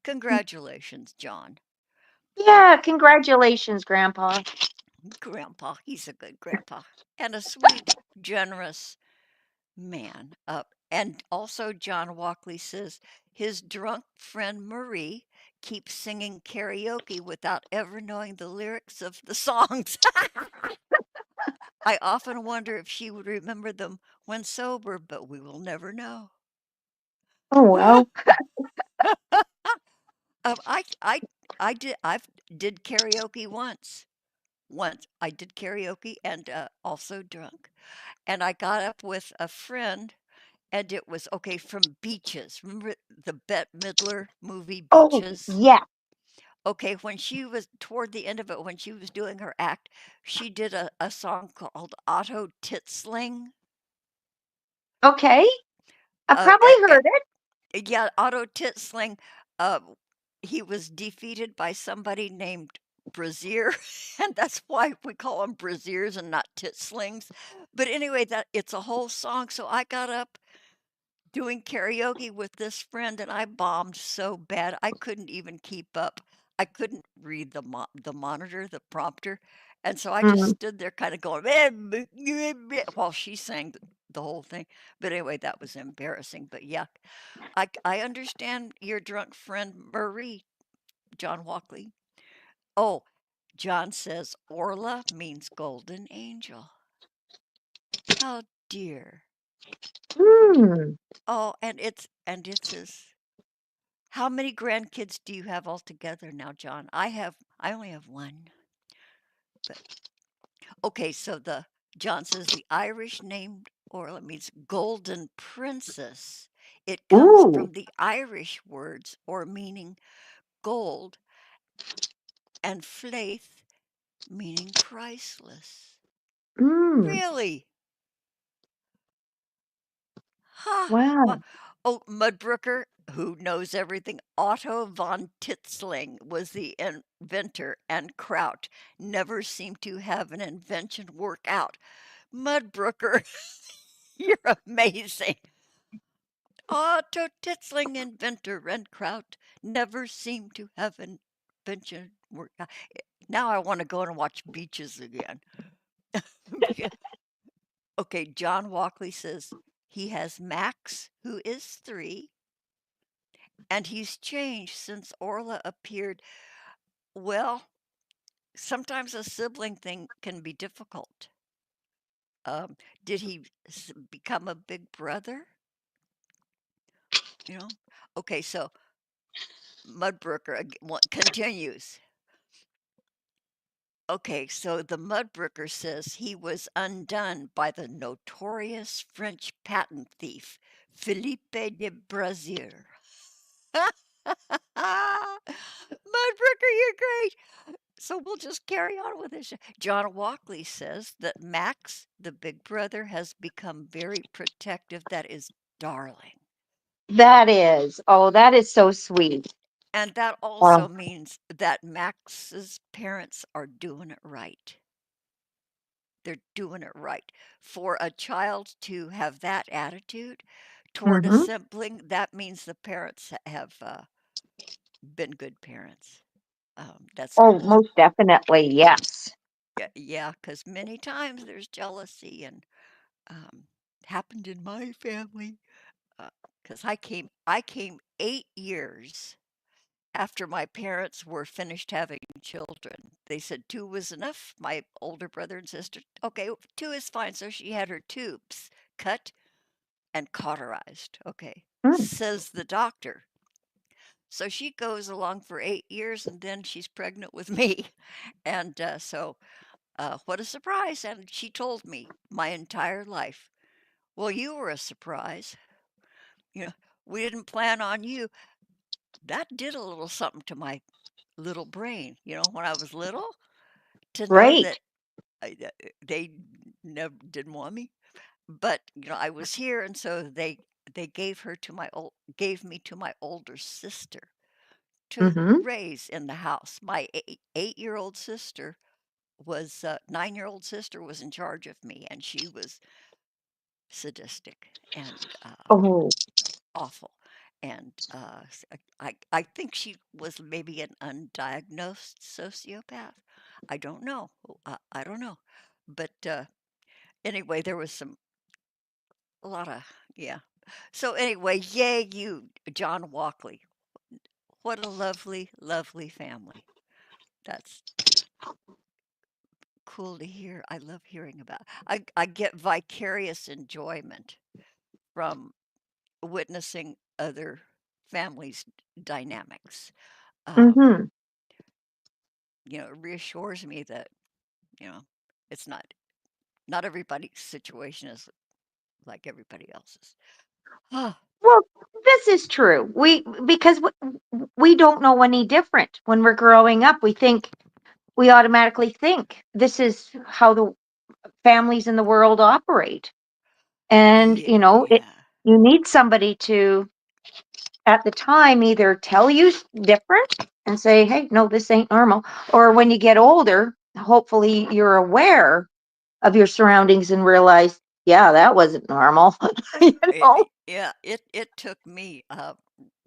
Congratulations, John. Yeah, congratulations, Grandpa. Grandpa, he's a good grandpa and a sweet, generous man. And also, John Walkley says his drunk friend Marie keeps singing karaoke without ever knowing the lyrics of the songs. I often wonder if she would remember them when sober, but we will never know. Oh, well. I I I've did karaoke once. Once I did karaoke and also drunk. And I got up with a friend, and it was okay from Beaches. Remember the Bette Midler movie Oh, Beaches? yeah. Okay, when she was toward the end of it, when she was doing her act, she did a song called Otto Titsling. Okay. I Uh, probably a- heard it. yeah, Otto Titsling. Uh, he was defeated by somebody named Brazier, and that's why we call them Braziers and not Titslings. But anyway, that it's a whole song. So I got up doing karaoke with this friend, and I bombed so bad I couldn't even keep up. I couldn't read the monitor, the prompter, and so I just Mhm. stood there kind of going "Eh, while she sang the whole thing. But anyway, that was embarrassing. But yeah, I understand your drunk friend Marie, John Walkley. Oh, John says Orla means golden angel. How dear. Hmm. Oh, and it's his. How many grandkids do you have altogether now, John? I only have one. But okay, so the John says the Irish name Orla means golden princess. It comes Ooh. from the Irish words or meaning gold and flaith meaning priceless. Mm. Really? Ha! Wow. Wow. Oh, Mudbrooker, who knows everything, Otto von Titzling was the inventor, and Kraut never seemed to have an invention work out. Mudbrooker, you're amazing. Otto Titzling, inventor, and Kraut never seemed to have an invention work out. Now I want to go and watch Beaches again. Okay, John Walkley says he has Max, who is 3, and he's changed since Orla appeared. Well, sometimes a sibling thing can be difficult. Um, did he become a big brother? You know? Okay, so Mudbrooker continues. Okay, so the Mudbrooker says he was undone by the notorious French patent thief, Philippe de Brazier. Mudbrooker, you're great. So we'll just carry on with this. John Walkley says that Max, the big brother, has become very protective. That is darling. That is. Oh, that is so sweet. And that Oh. also means that Max's parents are doing it right. They're doing it right. For a child to have that attitude toward a Hmm. sibling, that means the parents have been good parents. That's Oh, cool. most definitely. Yes. Yeah, because many times there's jealousy and um, happened in my family. Because I came 8 years after my parents were finished having children. They said two was enough. My older brother and sister, okay, two is fine. So she had her tubes cut and cauterized. Okay, Mm. says the doctor. So she goes along for 8 years and then she's pregnant with me. And what a surprise. And she told me my entire life, well, you were a surprise. You know, we didn't plan on you. That did a little something to my little brain, when I was little, to know Great. that they never didn't want me. But, I was here, and so they gave me to my older sister to Hmm. raise in the house. My 8-year-old sister was 9-year-old sister was in charge of me, and she was sadistic and Oh. awful. and I think she was maybe an undiagnosed sociopath. I don't know. I don't know, but anyway, there was a lot of yeah. So anyway, yay you, John Walkley. What a lovely, lovely family. That's cool to hear. I love hearing about. I get vicarious enjoyment from witnessing other families' dynamics. Um, Mm-hmm. it reassures me that, you know, it's not everybody's situation is like everybody else's. Ah, Well, this is true. Because we don't know any different. When we're growing up, we automatically think this is how the families in the world operate. And, yeah, it yeah. you need somebody to at the time either tell you different and say, "Hey, no, this ain't normal." Or when you get older, hopefully you're aware of your surroundings and realize, "Yeah, that wasn't normal." you know? Yeah, it took me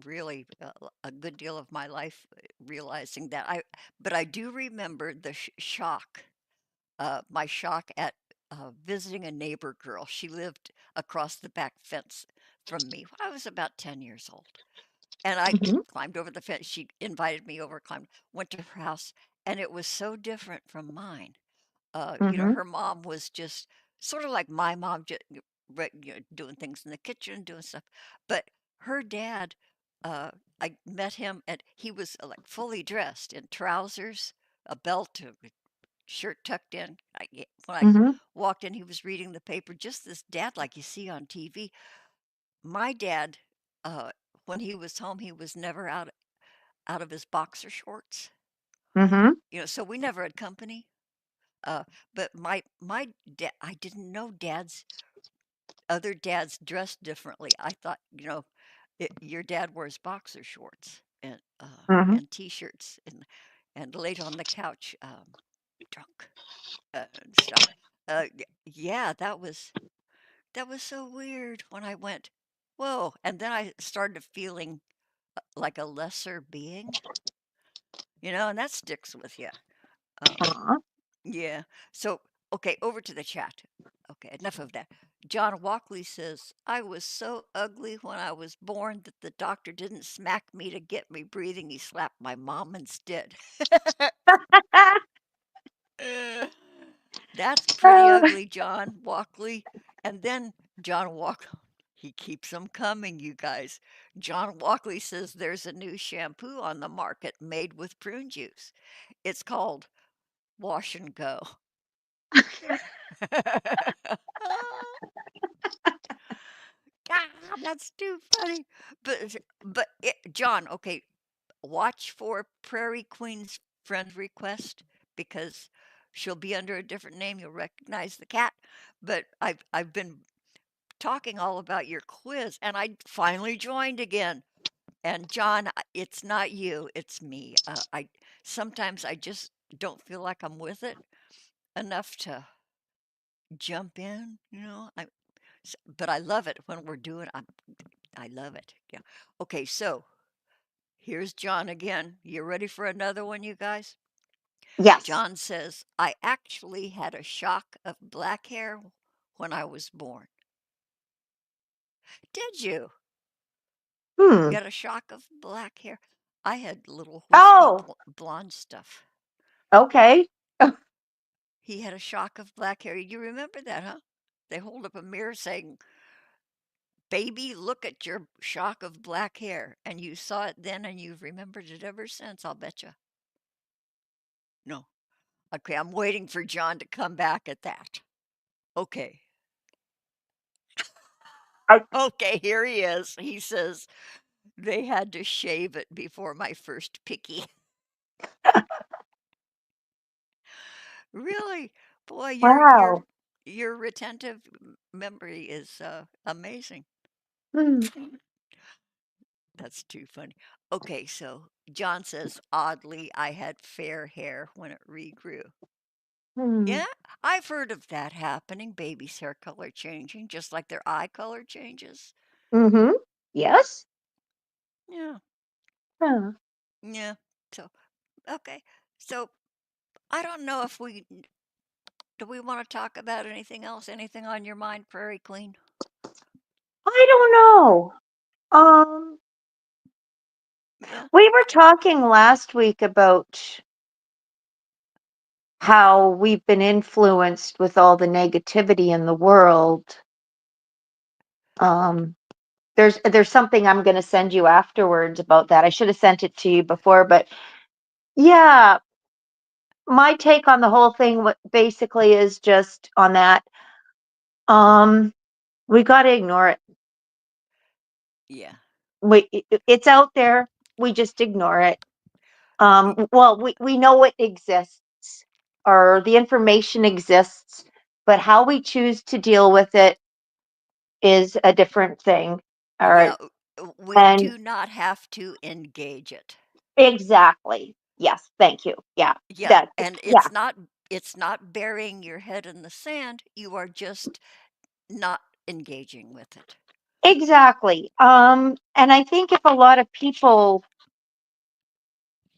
really a good deal of my life realizing that but I do remember the shock, my shock at visiting a neighbor girl. She lived across the back fence from me when I was about 10 years old. And I Mhm. climbed over the fence. She invited me over, went to her house, and it was so different from mine. Mhm. Her mom was just sort of like my mom, just, doing things in the kitchen, doing stuff. But her dad, uh, I met him, and he was like fully dressed in trousers, a belt, a shirt tucked in. When I Mhm. walked in, he was reading the paper, just this dad like you see on TV. My dad, uh, when he was home, he was never out of his boxer shorts. Mhm. So we never had company. Uh, but my dad, I didn't know other dads dressed differently. I thought, your dad wears boxer shorts Mhm. and t-shirts and laid on the couch, drunk and stuff. Yeah, that was so weird when I went, whoa, and then I started feeling like a lesser being, and that sticks with you. Um, Aw. Yeah. So, okay, over to the chat. Okay, enough of that. John Walkley says, I was so ugly when I was born that the doctor didn't smack me to get me breathing. He slapped my mom instead. Uh, That's pretty Oh, ugly, John Walkley. And then John Walkley, he keeps them coming, you guys. John Walkley says there's a new shampoo on the market made with prune juice. It's called Wash and Go. God, that's too funny. John, okay, watch for Prairie Queen's friend request because she'll be under a different name. You'll recognize the cat. But I've been talking all about your quiz, and I finally joined again. And John, it's not you, it's me. I sometimes I just don't feel like I'm with it enough to jump in. But I love it when we're doing. I love it. Yeah. Okay, so here's John again. You ready for another one, you guys? yes. John says, I actually had a shock of black hair when I was born. Did you? Hmm. Get a shock of black hair? I had little wispy Oh, blonde stuff. okay. He had a shock of black hair. You remember that, huh? They hold up a mirror saying, Baby, look at your shock of black hair. And you saw it then and you've remembered it ever since, I'll bet you. No. Okay, I'm waiting for John to come back at that. Okay. I, Okay, here he is. He says they had to shave it before my first picky. Really? Boy, your wow. your retentive memory is amazing. Hmm. That's too funny. Okay, so John says oddly I had fair hair when it regrew. Hmm. Yeah, I've heard of that happening, baby's hair color changing, just like their eye color changes. Mhm. Yes. Yeah. Yeah. Yeah. So, okay. So, I don't know if do we want to talk about anything else? Anything on your mind, Prairie Queen? I don't know. Um, Yeah. we were talking last week about how we've been influenced with all the negativity in the world. Um, there's something I'm going to send you afterwards about that. I should have sent it to you before, but yeah, my take on the whole thing what basically is just on that. Um, we got to ignore it. Yeah. It's out there. We just ignore it. Y- Well, we know it exists, or the information exists, but how we choose to deal with it is a different thing. All Yeah. right. We And do not have to engage it. exactly. Yes. Thank you. Yeah. Yeah. That, And yeah, it's not burying your head in the sand. You are just not engaging with it. exactly. And I think if a lot of people,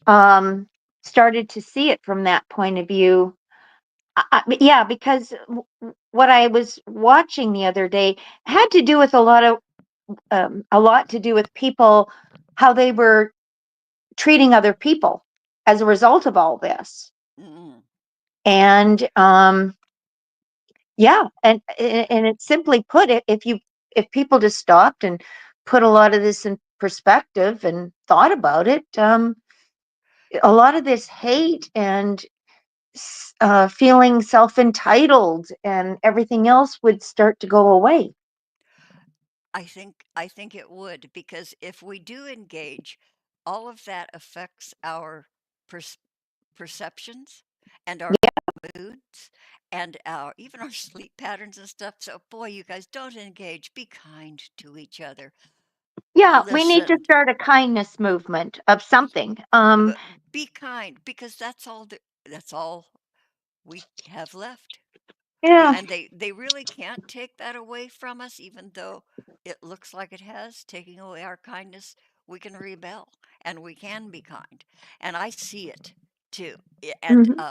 um, started to see it from that point of view, yeah, because what I was watching the other day had to do with a lot to do with people, how they were treating other people as a result of all this. Mm. And yeah, and it's simply put, if people just stopped and put a lot of this in perspective and thought about it, a lot of this hate and feeling self entitled and everything else would start to go away. I think it would, because if we do engage, all of that affects our pers- perceptions and our moods and our even our sleep patterns and stuff. So boy, you guys, don't engage. Be kind to each other. Yeah, we need to Listen. start a kindness movement of y- something. Be kind, because that's all we have left. Yeah. And they really can't take that away from us, even though it looks like it has. Taking away our kindness, we can rebel and we can be kind. And I see it too. And Mhm.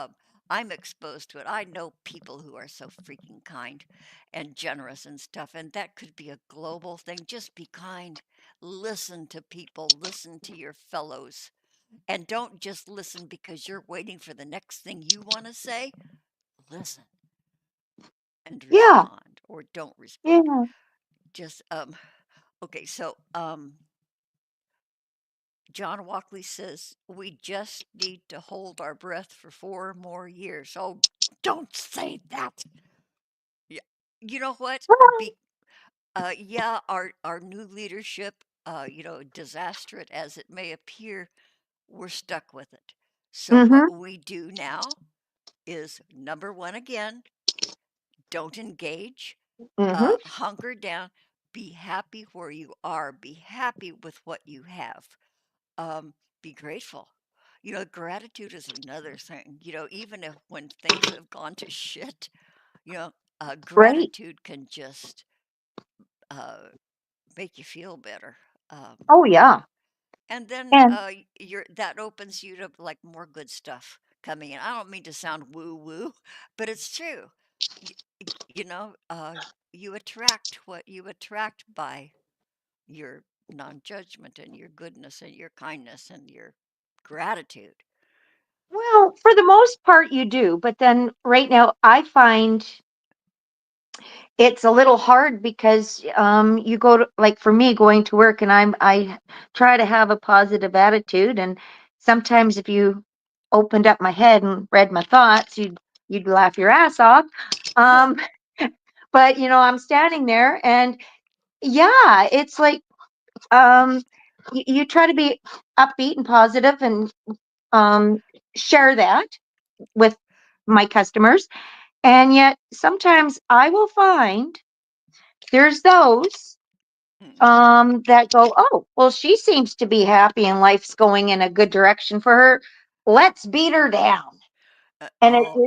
I'm exposed to it. I know people who are so freaking kind and generous and stuff. And that could be a global thing. Just be kind. Listen to people, listen to your fellows. And don't just listen because you're waiting for the next thing you want to say. Listen and Yeah. respond, or don't respond. Yeah. Just okay, so John Walkley says we just need to hold our breath for 4 more years. Oh, don't say that. Yeah. You know what? Well, Be Yeah, our new leadership, disastrous as it may appear, we're stuck with it. So mhm. what we do now is number one again, don't engage. Mhm. Hunker down, be happy where you are, be happy with what you have, um, be grateful. Gratitude is another thing. Even if when things have gone to shit, you know, Great. gratitude can just uh, make you feel better. Oh yeah. And then And that opens you to like more good stuff coming in. I don't mean to sound woo woo, but it's true. Y- you know, you attract what you attract by your non-judgment and your goodness and your kindness and your gratitude. well, for the most part you do, but then right now I find it's a little hard because you go to, like for me, going to work, and I try to have a positive attitude, and sometimes if you opened up my head and read my thoughts, you'd laugh your ass off. um but I'm standing there, and yeah, it's like, um you try to be upbeat and positive and um share that with my customers, and yet sometimes I will find there's those Mm. that go, oh, well, she seems to be happy and life's going in a good direction for her. Let's beat her down. And Oh,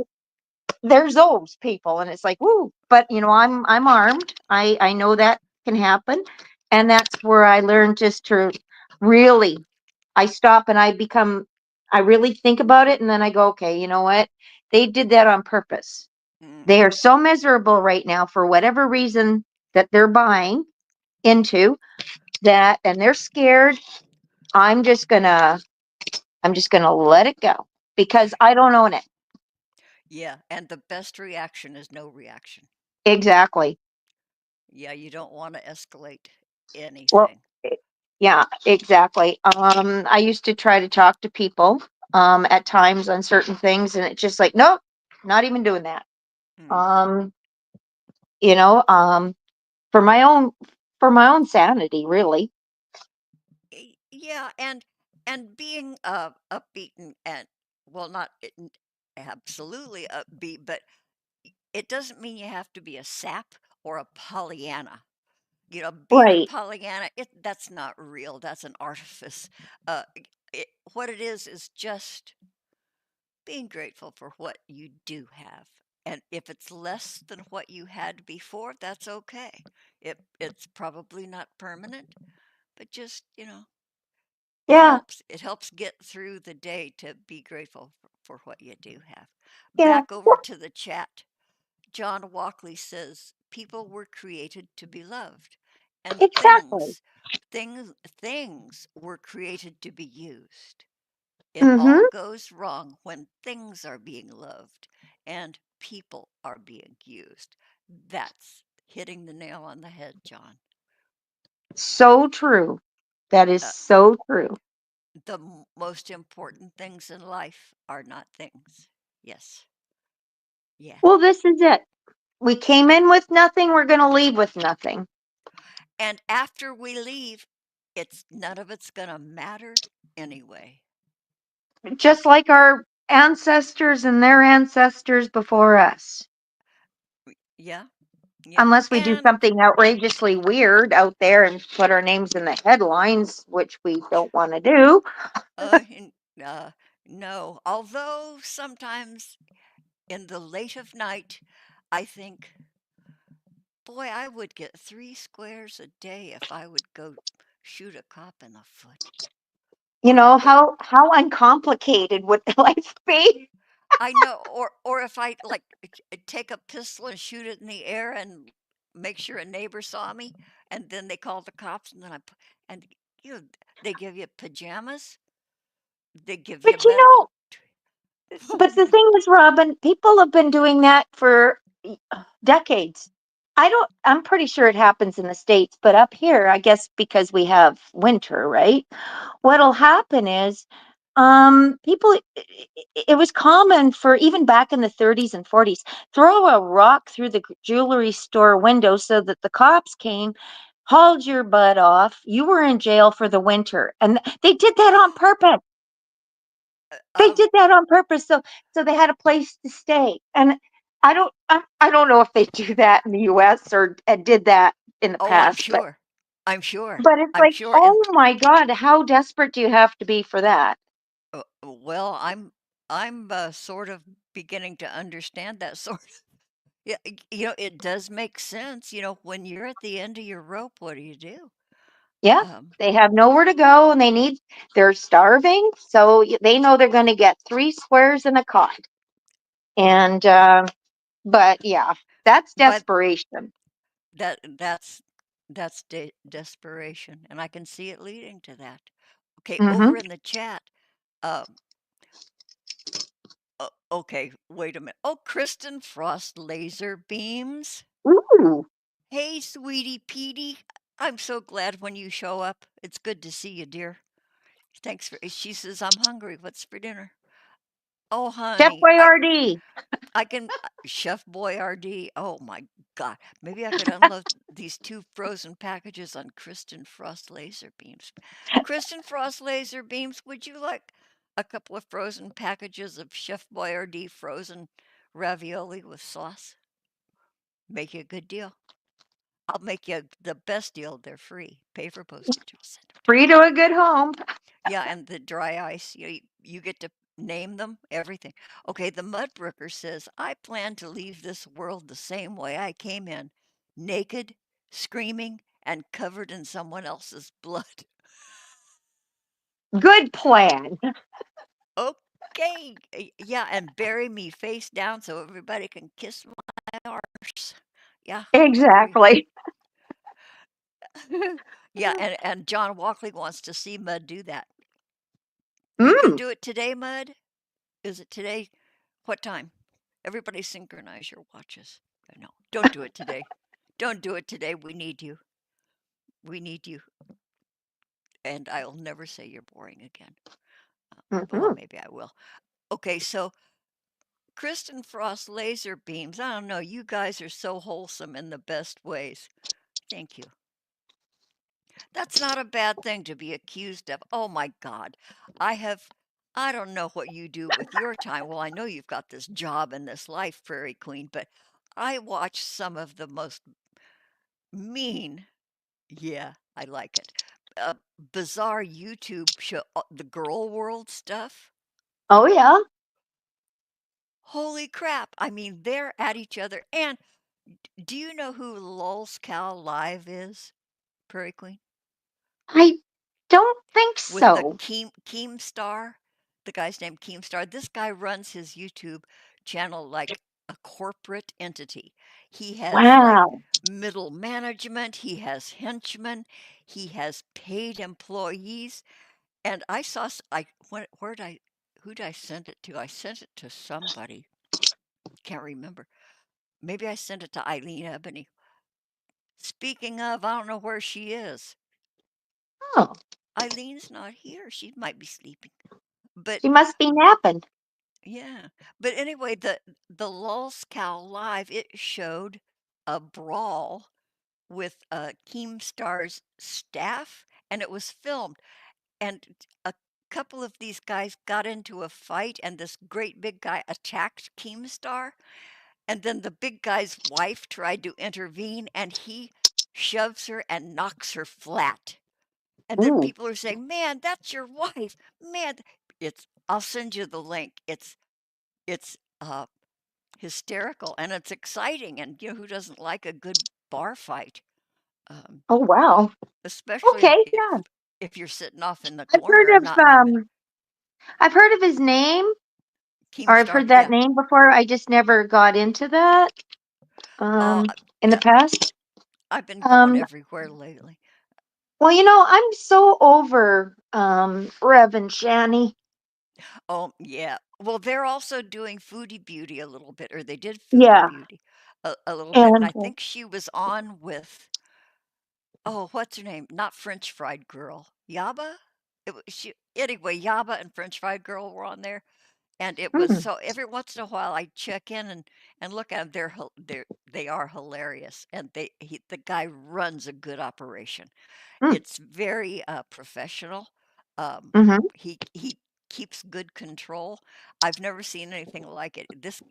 there's those people, and it's like, woo. But I'm armed. I know that can happen, and that's where I learned just to Really. I stop and I really think about it and then I go, okay, you know what? They did that on purpose. They are Mm-hmm. so miserable right now for whatever reason that they're buying into that and they're scared. I'm just gonna I'm just gonna let it go because I don't own it. Yeah, and the best reaction is no reaction. Exactly. Yeah, you don't want to escalate Well, anything. yeah, exactly. I used to try to talk to people at times on certain things, and it's just like, nope, not even doing that. Mm. Um, you know, for my own sanity, really. Yeah, and being upbeat and well, not absolutely upbeat, but it doesn't mean you have to be a sap or a Pollyanna. You know, being a Right. Pollyanna, that's not real. That's an artifice. What it is just being grateful for what you do have. And if it's less than what you had before, that's okay. It's probably not permanent, but just, Yeah. it helps get through the day to be grateful for what you do have. Yeah. Back over to the chat. John Walkley says people were created to be loved, and Exactly. things were created to be used. It all Mm-hmm. goes wrong when things are being loved and people are being used. That's hitting the nail on the head, John. So true. That is Uh, so true. the most important things in life are not things. Yes. Yeah. Well, this is it. We came in with nothing. We're going to leave with nothing. And after we leave, it's none of it's going to matter anyway. Just like our ancestors and their ancestors before us. Yeah. Yeah. Unless we do And something outrageously weird out there and put our names in the headlines, which we don't want to do. uh, n- uh no, although sometimes in the late of night, I think, boy, I would get 3 squares a day if I would go shoot a cop in the foot. You Or know, or how uncomplicated would life be? I know, or if I like take a pistol and shoot it in the air and make sure a neighbor saw me, and then they call the cops, and then and you know, they give you pajamas, they give you But you medical. know, but the thing is, Robin, people have been doing that for decades. I'm pretty sure it happens in the States, but up here, I guess because we have winter, right? What'll happen is, people, it was common for even back in the 30s and 40s, throw a rock through the jewelry store window so that the cops came, hauled your butt off. You were in jail for the winter. And they did that on purpose. They um, did that on purpose, so they had a place to stay. And I don't know if they do that in the US or did that in the oh, I'm past, sure, I'm sure, but it's I'm like, sure, and "Oh my god, how desperate do you have to be for that?" well, I'm sort of beginning to understand that sort. Yeah, it does make sense. When you're at the end of your rope, what do you do? Yeah, Um, they have nowhere to go and they're starving, so they know they're gonna get 3 squares and a cot. yeah, And, but yeah, that's but desperation. that's desperation, and I can see it leading to that. Okay, Mhm. over in the chat, um, okay, wait a minute. Oh, Kristen Frost laser beams. Ooh, Hey, sweetie Petey, I'm so glad when you show up. It's good to see you, dear. Thanks for. She says I'm hungry. What's for dinner? Oh, Chef honey, Boyardee. I can Chef Boyardee. Oh my God. Maybe I could unload these 2 frozen packages on Kristen Frost laser beams. Kristen Frost laser beams, would you like a couple of frozen packages of Chef Boyardee frozen ravioli with sauce? Make you a good deal. I'll make you the best deal. They're free. Pay for postage. I'll send them to you. Free to a good home. Yeah, and the dry ice, you get to name them, everything. Okay, the Mudbrooker says, I plan to leave this world the same way I came in, naked, screaming, and covered in someone else's blood. Good plan. Okay. Yeah, and bury me face down so everybody can kiss my arse. Yeah, good for you. Exactly. Yeah, and John Walkley wants to see Mud do that. Are you going to Mm. do it today, Mud? Is it today? What time? Everybody synchronize your watches. No, don't do it today. Don't do it today. We need you. We need you. And I'll never say you're boring again. Well, Mhm. maybe I will. Okay, so Kristen Frost laser beams. I don't know. You guys are so wholesome in the best ways. Thank you. That's not a bad thing to be accused of. Oh my God. I have, I don't know what you do with your time. Well, I know you've got this job and this life, Prairie Queen, but I watch some of the most mean, yeah, I like it, uh, bizarre YouTube show, the girl world stuff. Oh yeah. Holy crap. I mean, they're at each other. And do you know who Lulz Cal Live is, Prairie Queen? I don't think With the so. Keemstar. The guy's named Keemstar. This guy runs his YouTube channel like a corporate entity. He has like Wow. middle management, he has henchmen, he has paid employees. And I saw, where did who did I send it to? I sent it to somebody. Can't remember. Maybe I sent it to Eileen Ebony. Speaking of, I don't know where she is. Oh, Eileen's not here. She might be sleeping. But she must be napping. yeah. But anyway, the Lulz Cow Live, it showed a brawl with Keemstar's staff, and it was filmed. And a couple of these guys got into a fight, and this great big guy attacked Keemstar. And then the big guy's wife tried to intervene, and he shoves her and knocks her flat. And then Ooh. people are saying, "Man, that's your wife, man." It's I'll send you the link. It's hysterical and it's exciting. And who doesn't like a good bar fight? Um, Oh wow. especially Okay, if yeah. if you're sitting off in the I've corner heard and of not in the I've heard of his name, or I've Keemstar. heard that Yeah. name before. I just never got into that Oh, in the yeah. past. I've been going Um everywhere lately. well, I'm so over Rev and Shani. Oh, yeah. Well, they're also doing Foodie Beauty a little bit, or they did Foodie Yeah. Beauty a little bit. And And I think she was on with, oh, what's her name? Not French Fried Girl. Yaba? Anyway, Yaba and French Fried Girl were on there. And it was mm, so every once in a while I check in and look at them. They are hilarious. And the guy runs a good operation. mm, It's very, professional. mm-hmm. He keeps good control. I've never seen anything like it.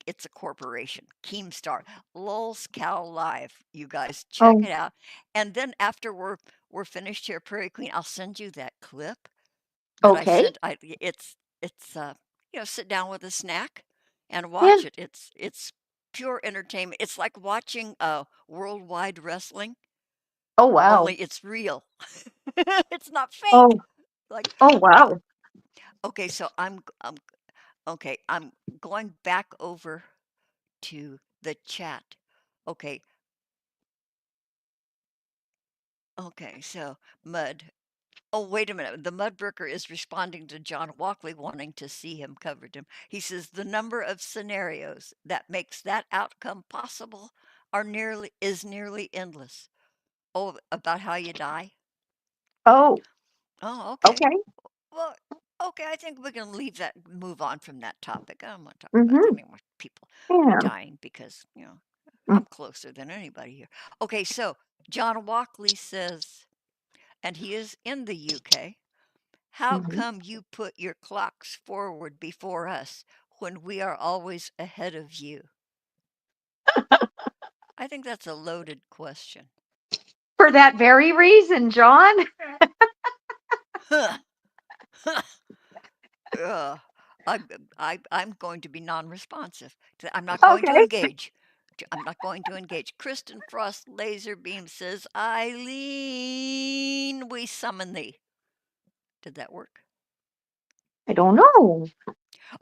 It's a corporation, Keemstar, Lulz Cow Live. You guys check Oh, it out. And then after we're finished here, Prairie Queen, I'll send you that clip that I okay. sent. It's sit down with a snack and Yeah. watch it. It's pure entertainment. It's like watching worldwide wrestling, Oh wow. only it's real. It's not fake. Oh, Like, oh wow. okay, so I'm going back over to the chat. Okay, okay, so Mud. Oh, wait a minute. The Mudbroker is responding to John Walkley wanting to see him covered him. He says the number of scenarios that makes that outcome possible is nearly endless. Oh, about how you die? Oh, Oh, okay. okay. Well, okay, I think we can leave that, move on from that topic. I don't want to talk about Mm-hmm. any more people Yeah. dying because, Mm, I'm closer than anybody here. Okay, so John Walkley says, and he is in the UK, how mhm. come you put your clocks forward before us when we are always ahead of you? I think that's a loaded question. For that very reason, John. Ugh. I'm going to be non-responsive. I'm not going to Okay. engage. I'm not going to engage. Kristen Frost Laserbeam says, Eileen, we summon thee. Did that work? I don't know.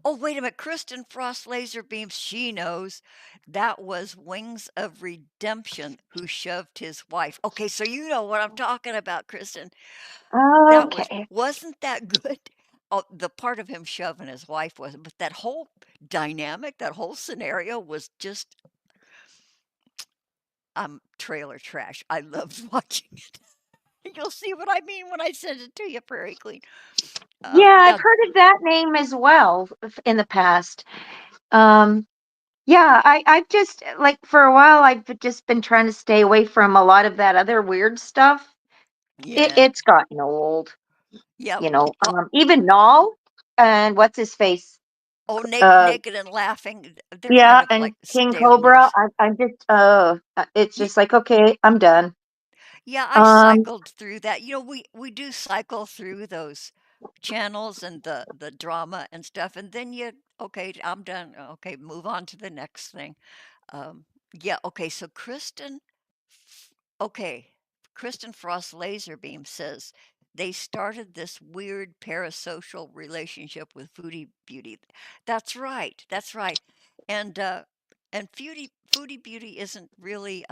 Oh, wait a minute. Kristen Frost laser beams. She knows. That was Wings of Redemption who shoved his wife. Okay, so you know what I'm talking about, Kristen. That Okay. wasn't that good? Oh, the part of him shoving his wife wasn't, but that whole dynamic, that whole scenario was just trailer trash. I loved watching it. You'll see what I mean when I send it to you, Prairie Queen. Yeah, I've Yeah, heard of that name as well in the past. Um, yeah, I've just like for a while I've just been trying to stay away from a lot of that other weird stuff. yeah, It's gotten old, yeah. you know. Even Null and what's his face? Oh, Uh, naked and laughing. They're kind yeah, of and like King stale Cobra. news. I'm just it's just like okay, I'm done. Yeah, I Um, cycled through that. We do cycle through those channels and the drama and stuff, and then okay, I'm done. Okay, move on to the next thing. Um, yeah, okay, so okay, Kristen Frost Laserbeam says they started this weird parasocial relationship with Foodie Beauty. That's right. That's right. And Foodie Beauty isn't really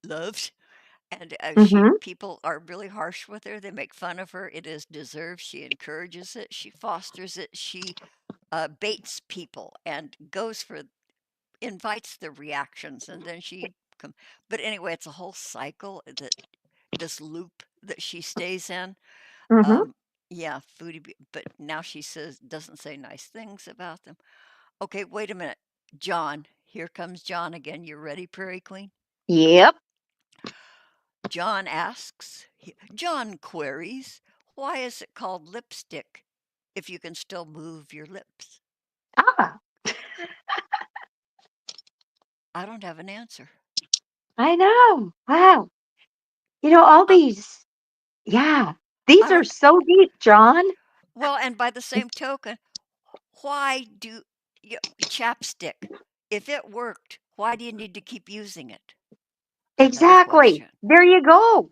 loved, and she mhm, people are really harsh with her. They make fun of her. It is deserved. She encourages it. She fosters it. She baits people and invites the reactions, and then but anyway, it's a whole cycle that this loop that she stays in. mhm. Um, yeah, but now she doesn't say nice things about them. Okay, wait a minute. John, here comes John again. You ready, Prairie Queen? Yep. John queries, why is it called lipstick if you can still move your lips? Ah, I don't have an answer. I know. Wow. You know all I, these. Yeah, I these are don't, so deep, John. well, and by the same token, why do chapstick? If it worked, why do you need to keep using it? Another Exactly. question. There you go.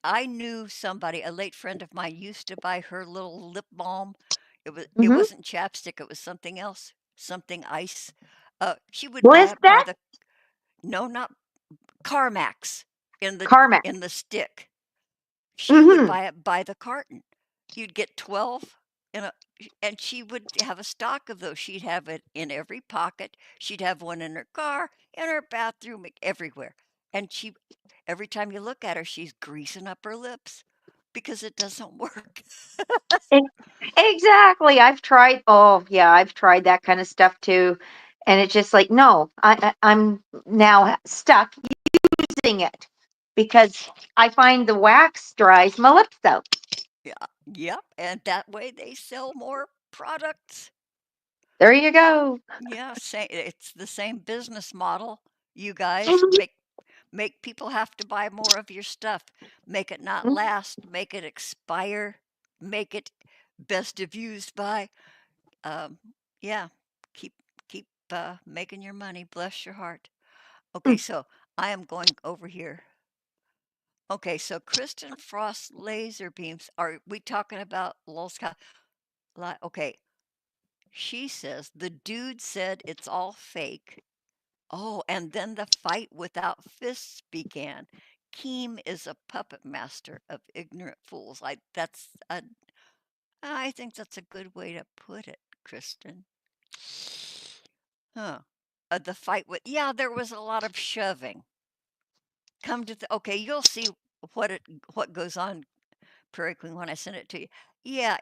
I knew somebody, a late friend of mine used to buy her little lip balm. It Mhm. wasn't chapstick, it was something else, something ice. She would buy Bliss it by that? the no, not Carmax in Carmack. the stick. She would Mhm. buy it by the carton. You'd get 12 in a and she would have a stock of those. She'd have it in every pocket. She'd have one in her car, in her bathroom, everywhere. And every time you look at her, she's greasing up her lips because it doesn't work. E exactly. I've tried that kind of stuff too, and it's just like, no, I'm now stuck using it because I find the wax dries my lips out. Yeah. Yep. And that way they sell more products. There you go. Yeah, it's the same business model. You guys Mhm, make people have to buy more of your stuff. Make it not mhm, last, make it expire, make it best of used by. Um, yeah, keep keep making your money. Bless your heart. Okay, mm. so I am going over here. Okay, so Kristen Frost laser beams. Are we talking about Lolska? Okay, she says the dude said it's all fake. Oh, and then the fight without fists began. Keem is a puppet master of ignorant fools. I think that's a good way to put it, Kristen. Huh. The fight with there was a lot of shoving. Okay, you'll see what it what goes on, Prairie Queen, when I send it to you. Yeah,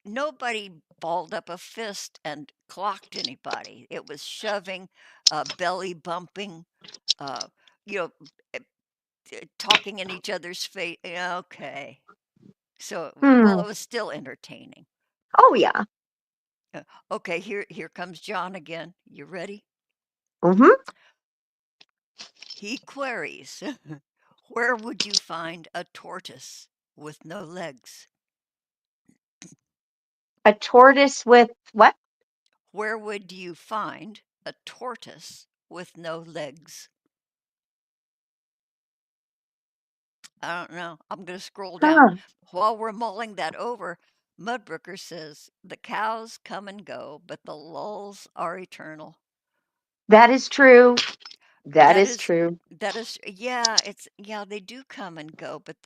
nobody balled up a fist and clocked anybody. It was shoving, belly bumping, uh, you know, eh, talking in each other's face. Yeah, okay. So, well, Hmm. it was still entertaining. Oh yeah. Uh, Okay, here comes John again. You ready? Mhm. He queries, where would you find a tortoise with no legs? A tortoise with what? Where would you find a tortoise with no legs? I don't know. I'm going to scroll down. Huh. While we're mulling that over, Mudbrooker says, the cows come and go, but the lulls are eternal. That is true. That That is is, true. yeah, they do come and go, but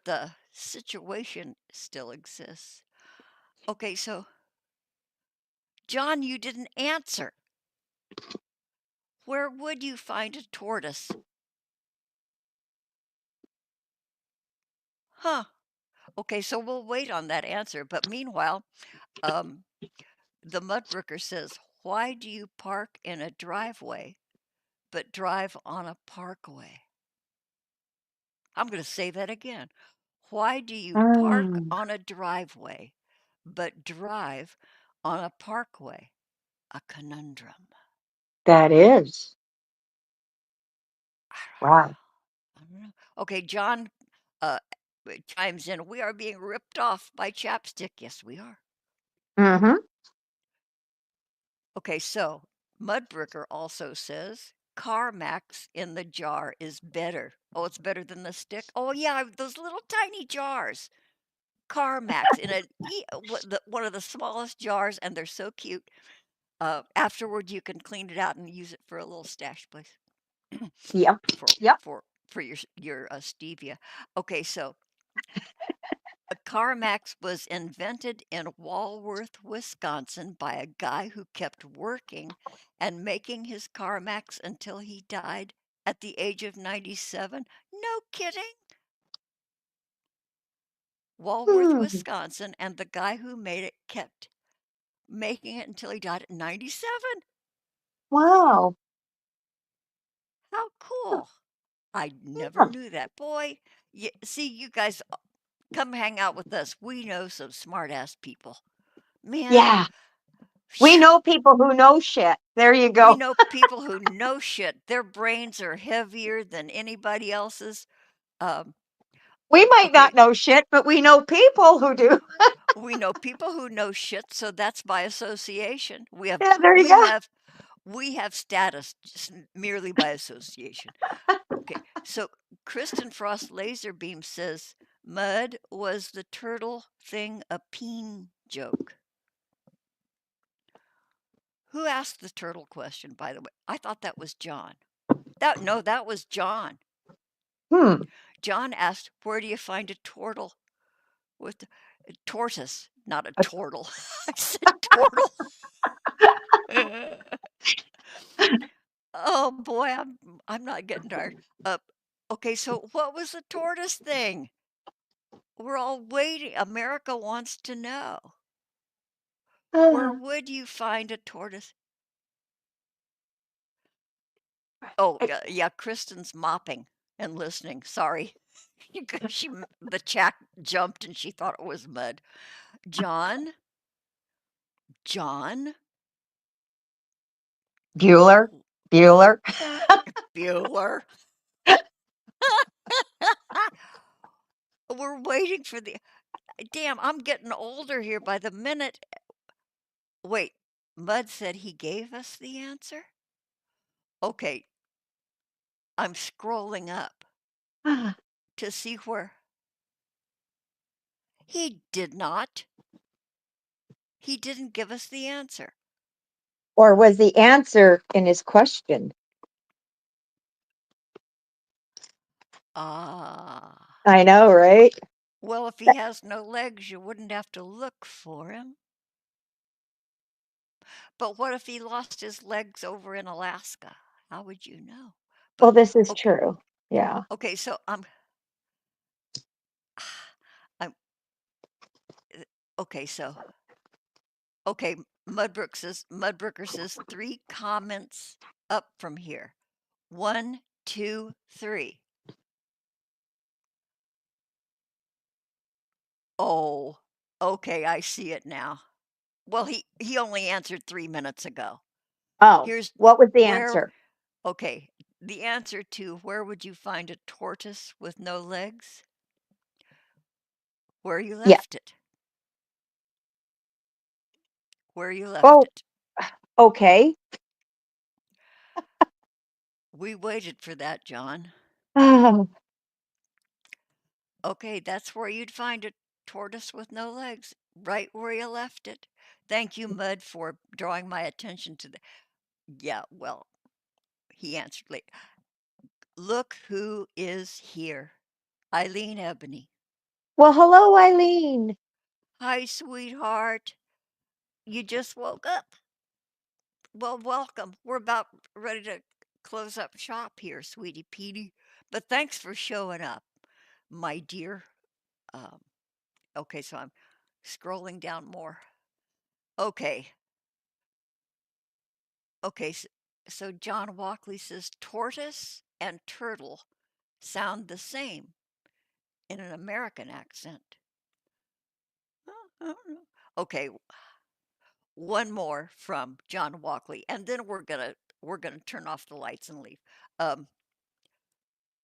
the situation still exists. Okay, so John, you didn't answer. Where would you find a tortoise? Huh. Okay, so we'll wait on that answer. But meanwhile, um, the Mudbrooker says, why do you park in a driveway but drive on a parkway? I'm going to say that again. Why do you park Mm, on a driveway but drive on a parkway? A conundrum. that is. Wow. I don't know. Okay, John uh, chimes in. We are being ripped off by chapstick. Yes, we are. Mm-hmm. Okay, so Mudbrooker also says Carmax in the jar is better. Oh, it's better than the stick. Oh yeah, those little tiny jars. Carmax in one of the smallest jars, and they're so cute. Afterward, you can clean it out and use it for a little stash place Yep. for Yep. your stevia. Okay, so a CarMax was invented in Walworth, Wisconsin by a guy who kept working and making his CarMax until he died at the age of 97. No kidding. Walworth, Hmm. Wisconsin, and the guy who made it kept making it until he died at 97. Wow. How cool. I never Huh. knew that. Boy, see, you guys come hang out with us. We know some smart ass people. Man, Yeah. We phew. know people who know shit. There you We go. know people who know shit. Their brains are heavier than anybody else's. Um, We might not okay, know shit, but we know people who do. we know people who know shit, so that's by association. Yeah, there you We go. have we have status just merely by association. Okay, so Kristen Frost Laserbeam says mud was the turtle thing a peen joke. Who asked the turtle question, by the way? I thought that was John. That was John. Hmm. John asked, "Where do you find a turtle with a tortoise, not a Uh, turtle?" I said turtle. Oh boy, I'm not getting tired. Uh, okay, so what was the tortoise thing? We're all waiting. America wants to know. Where would you find a tortoise? Oh, I- yeah, Kristen's mopping and listening. Sorry. The chat jumped and she thought it was mud. John, John Bueller. Bueller. Bueller. We're waiting for the damn. I'm getting older here by the minute. Wait, Mud said he gave us the answer? Okay, I'm scrolling up to see where he did not. He didn't give us the answer. Or was the answer in his question? Ah. I know, right? Well, if he has no legs, you wouldn't have to look for him. But what if he lost his legs over in Alaska? How would you know? Well, But this is okay, true. Yeah. okay, so I'm okay, so okay, Mudbrooker says 3 comments up from here. 1, 2, 3. Oh, okay, I see it now. Well, he only answered 3 minutes ago. Oh, Here's what was the where answer? okay, the answer to where would you find a tortoise with no legs? Where you Yeah. left it. Where you left Oh, it. okay. We waited for that, John. Oh, Okay, that's where you'd find a tortoise with no legs. right where you left it. Thank you, Mud, for drawing my attention to the. Yeah, well, he answered late. Look who is here. Eileen Ebony. Well, hello, Eileen. Hi, sweetheart. You just woke up. Well, welcome. We're about ready to close up shop here, sweetie Petey. But thanks for showing up, my dear. Um, okay, so I'm scrolling down more. Okay. Okay. So John Walkley says tortoise and turtle sound the same in an American accent. Okay, one more from John Walkley, and then we're gonna turn off the lights and leave. Um,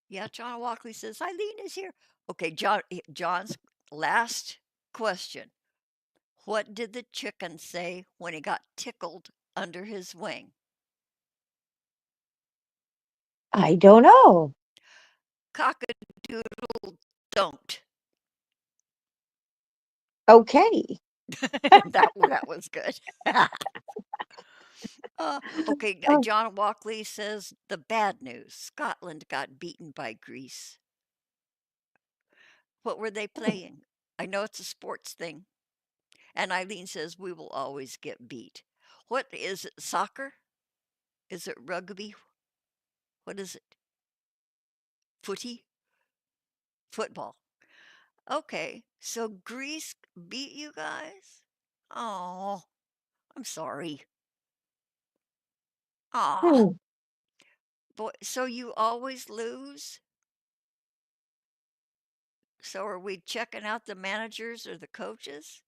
yeah, John Walkley says Eileen is here. Okay, John's last question. What did the chicken say when he got tickled under his wing? I don't know. Cock-a-doodle don't. Okay. That was good. Okay, Oh, John Walkley says the bad news. Scotland got beaten by Greece. What were they playing? I know it's a sports thing. And Eileen says we will always get beat. What is it? Soccer? Is it rugby? What is it? Footy? Football. Okay, so Greece beat you guys? Oh, I'm sorry. Ah, hmm, boy, so you always lose? So are we checking out the managers or the coaches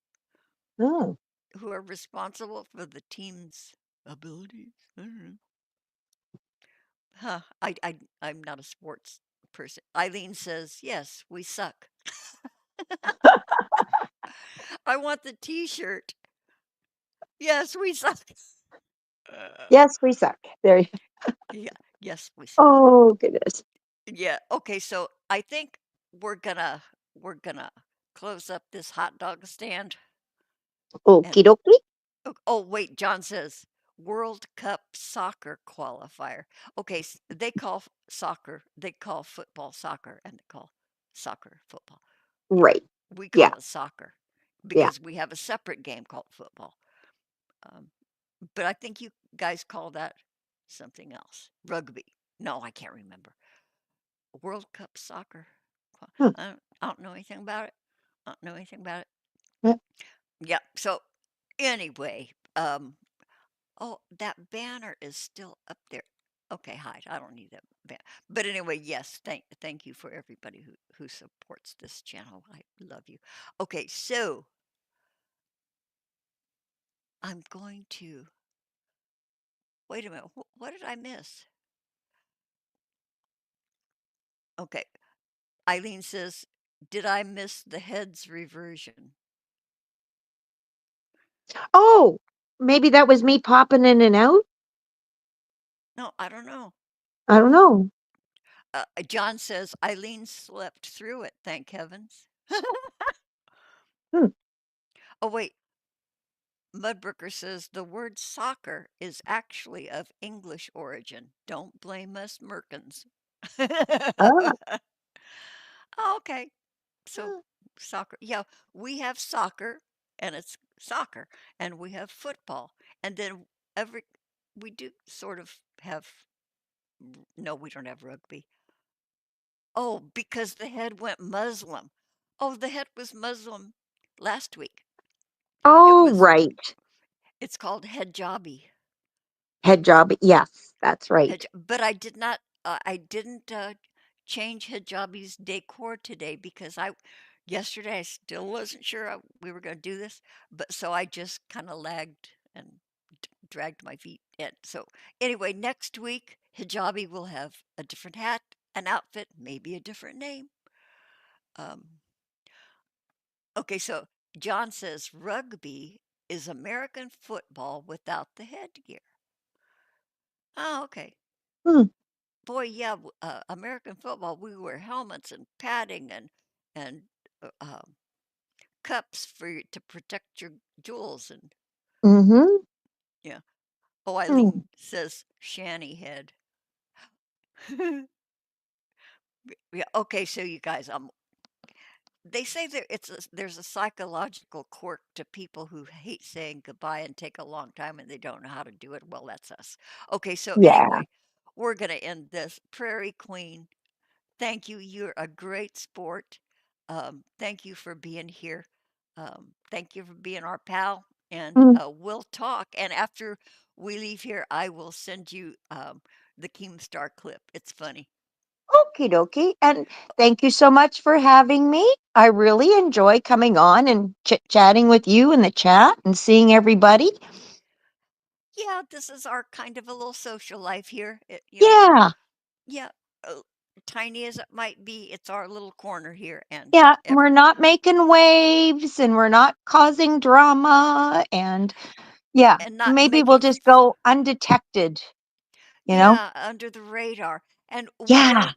hmm. who are responsible for the team's abilities? I don't know. Huh, I'm not a sports person. Eileen says, yes, we suck. I want the t-shirt. Yes, we suck. Yes, we suck. There. Yeah, yes, we suck. Oh goodness. Yeah. Okay, so I think we're gonna close up this hot dog stand. And Okie dokie. oh wait, John says World Cup soccer qualifier. Okay, they call soccer, they call football soccer, and they call soccer football. Yeah, Right. we Yeah. call it soccer Yeah. because we have a separate game called football. Um, but I think you guys call that something else. Rugby. No, I can't remember. World Cup soccer. Hmm. I don't know anything about it. I don't know anything about it. Yeah. Yeah. So anyway, oh, that banner is still up there. Okay, hide. I don't need that banner. But anyway, yes, thank you for everybody who supports this channel. I love you. Okay, so I'm going to wait a minute. What did I miss? Okay, Eileen says, did I miss the heads reversion? Oh, maybe that was me popping in and out. No, I don't know. I don't know. John says Eileen slept through it, thank heavens. Hmm. Oh, wait. Mudbrooker says the word soccer is actually of English origin. Don't blame us Merkins. Ah, Okay. So, soccer. Yeah, we have soccer and it's soccer, and we have football. And then every, we do sort of have, no, we don't have rugby. Oh, because the head went Muslim. Oh, the head was Muslim last week. It oh, was, right. it's called hijabi. Head job. Yes, that's right. But I didn't change hijabi's decor today because yesterday I still wasn't sure we were going to do this, but so I just kind of lagged and dragged my feet in. So anyway, next week hijabi will have a different hat, an outfit, maybe a different name. Um, okay, so John says rugby is American football without the headgear. Oh, okay. Hmm. Boy, yeah, American football, we wear helmets and padding and cups to protect your jewels and Mm-hmm. yeah. Oh, Hmm. Eileen says shanty head. Yeah. Okay. So you guys, they say there's a psychological quirk to people who hate saying goodbye and take a long time and they don't know how to do it. Well, that's us. Okay. So Yeah. anyway, we're gonna end this. Prairie Queen, thank you. You're a great sport. Thank you for being here. Thank you for being our pal, and Mm. we'll talk. And after we leave here, I will send you the Keemstar clip. It's funny. Okie dokie. And thank you so much for having me. I really enjoy coming on and chit-chatting with you in the chat and seeing everybody. Yeah, this is our kind of a little social life here. Yeah. Yeah, uh, tiny as it might be, it's our little corner here, and Yeah. We're not making waves and we're not causing drama. And yeah, and not maybe we'll making just go undetected, you know? yeah, under the radar. And Yeah.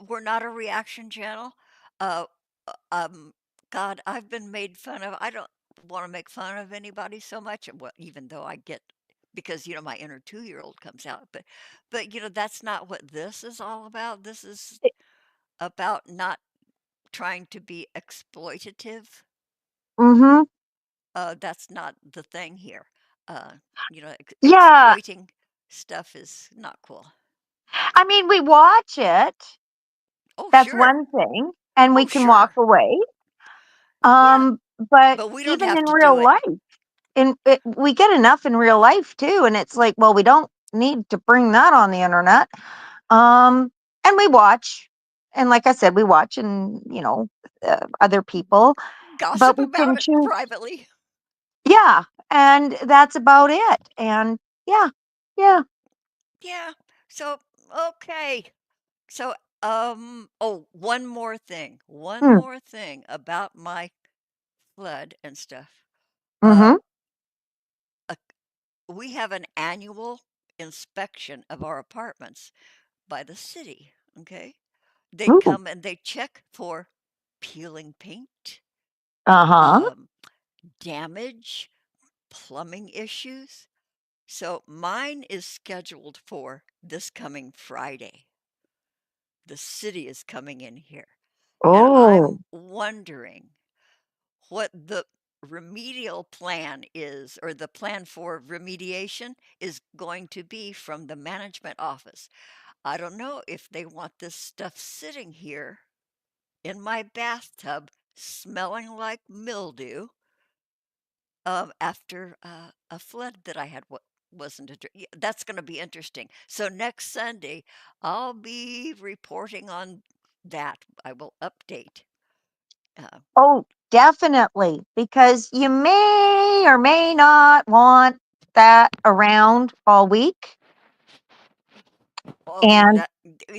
we're not a reaction channel. Uh, um, God, I've been made fun of. I don't want to make fun of anybody so much, well, even though I get because my inner 2-year-old comes out. But that's not what this is all about. This is about not trying to be exploitative. Mm-hmm. That's not the thing here. Uh, Yeah. exploiting stuff is not cool. I mean, we watch it. Oh, That's sure. one thing. And we Oh, can walk sure. away. Yeah, But but we don't even have in to do real it. life, we get enough in real life too. And it's like, well, we don't need to bring that on the internet. Um, and we watch. And like I said, we watch and, other people, but Gossip we about can it choose. privately. Yeah. And that's about it. And yeah, yeah. Yeah. So, okay. So, oh, one more thing. One Mm, more thing about my flood and stuff. Uh, mm-hmm. a we have an annual inspection of our apartments by the city. Okay. They Ooh. come and they check for peeling paint, Uh-huh. um, damage, plumbing issues. So mine is scheduled for this coming Friday. The city is coming in here. And Oh. I'm wondering what the remedial plan is, or the plan for remediation is going to be from the management office. I don't know if they want this stuff sitting here in my bathtub smelling like mildew after a flood that I had. What wasn't that's going to be interesting. So next Sunday, I'll be reporting on that. I will update. Uh, Oh, definitely. Because you may or may not want that around all week. oh, And that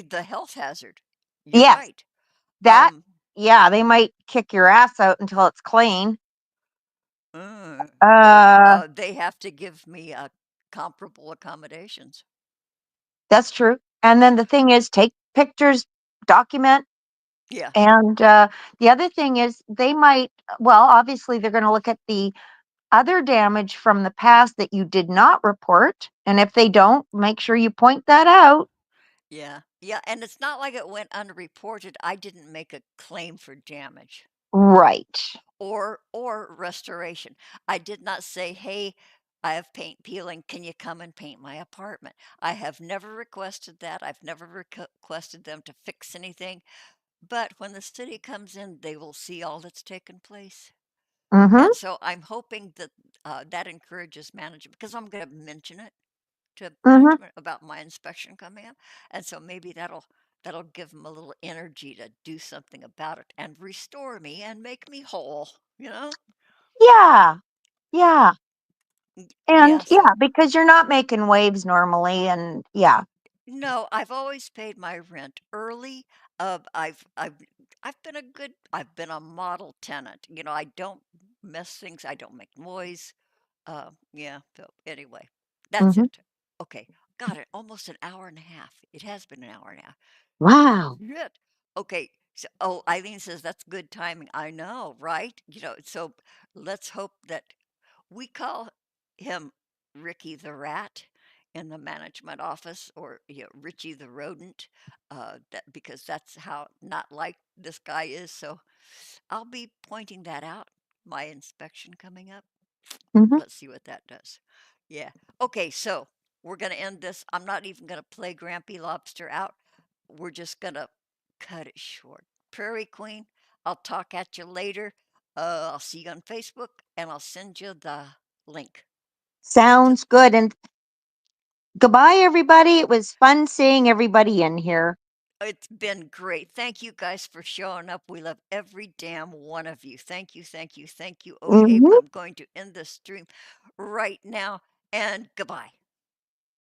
the health hazard. You're yes, right. that, Um, yeah, they might kick your ass out until it's clean. well, Uh, they have to give me comparable accommodations. that's true. And then the thing is, take pictures, document. Yeah, And the other thing is, they might, well, obviously, they're going to look at the other damage from the past that you did not report. And if they don't, make sure you point that out. yeah, yeah. And it's not like it went unreported. I didn't make a claim for damage Right. or restoration. I did not say, "Hey, I have paint peeling. Can you come and paint my apartment?" I have never requested that. I've never requested them to fix anything. But when the city comes in, they will see all that's taken place. Mm-hmm. And so I'm hoping that that encourages management because I'm going to mention it to Mm-hmm. management about my inspection coming up. And so maybe that'll give them a little energy to do something about it and restore me and make me whole. Yeah. Yeah. Yeah, And so yeah, because you're not making waves normally. And yeah. no, I've always paid my rent early. I've been a model tenant. I don't mess things, I don't make noise. Yeah, so anyway, that's Mm-hmm. it. Okay, got it. Almost an hour and a half. It has been an hour and a half. Wow. Shit. Okay, Oh, Eileen says that's good timing. I know, right? So let's hope that we call him Ricky the Rat in the management office, or Richie the Rodent, because that's how not like this guy is. So I'll be pointing that out. My inspection coming up. Mhm. Let's see what that does. Yeah. Okay, so we're going to end this. I'm not even going to play Grampy Lobster out. We're just going to cut it short. Prairie Queen, I'll talk at you later. I'll see you on Facebook and I'll send you the link to. Sounds good. And goodbye, everybody. It was fun seeing everybody in here. It's been great. Thank you guys for showing up. We love every damn one of you. Thank you, thank you, thank you. Okay, Mhm. I'm going to end the stream right now and goodbye.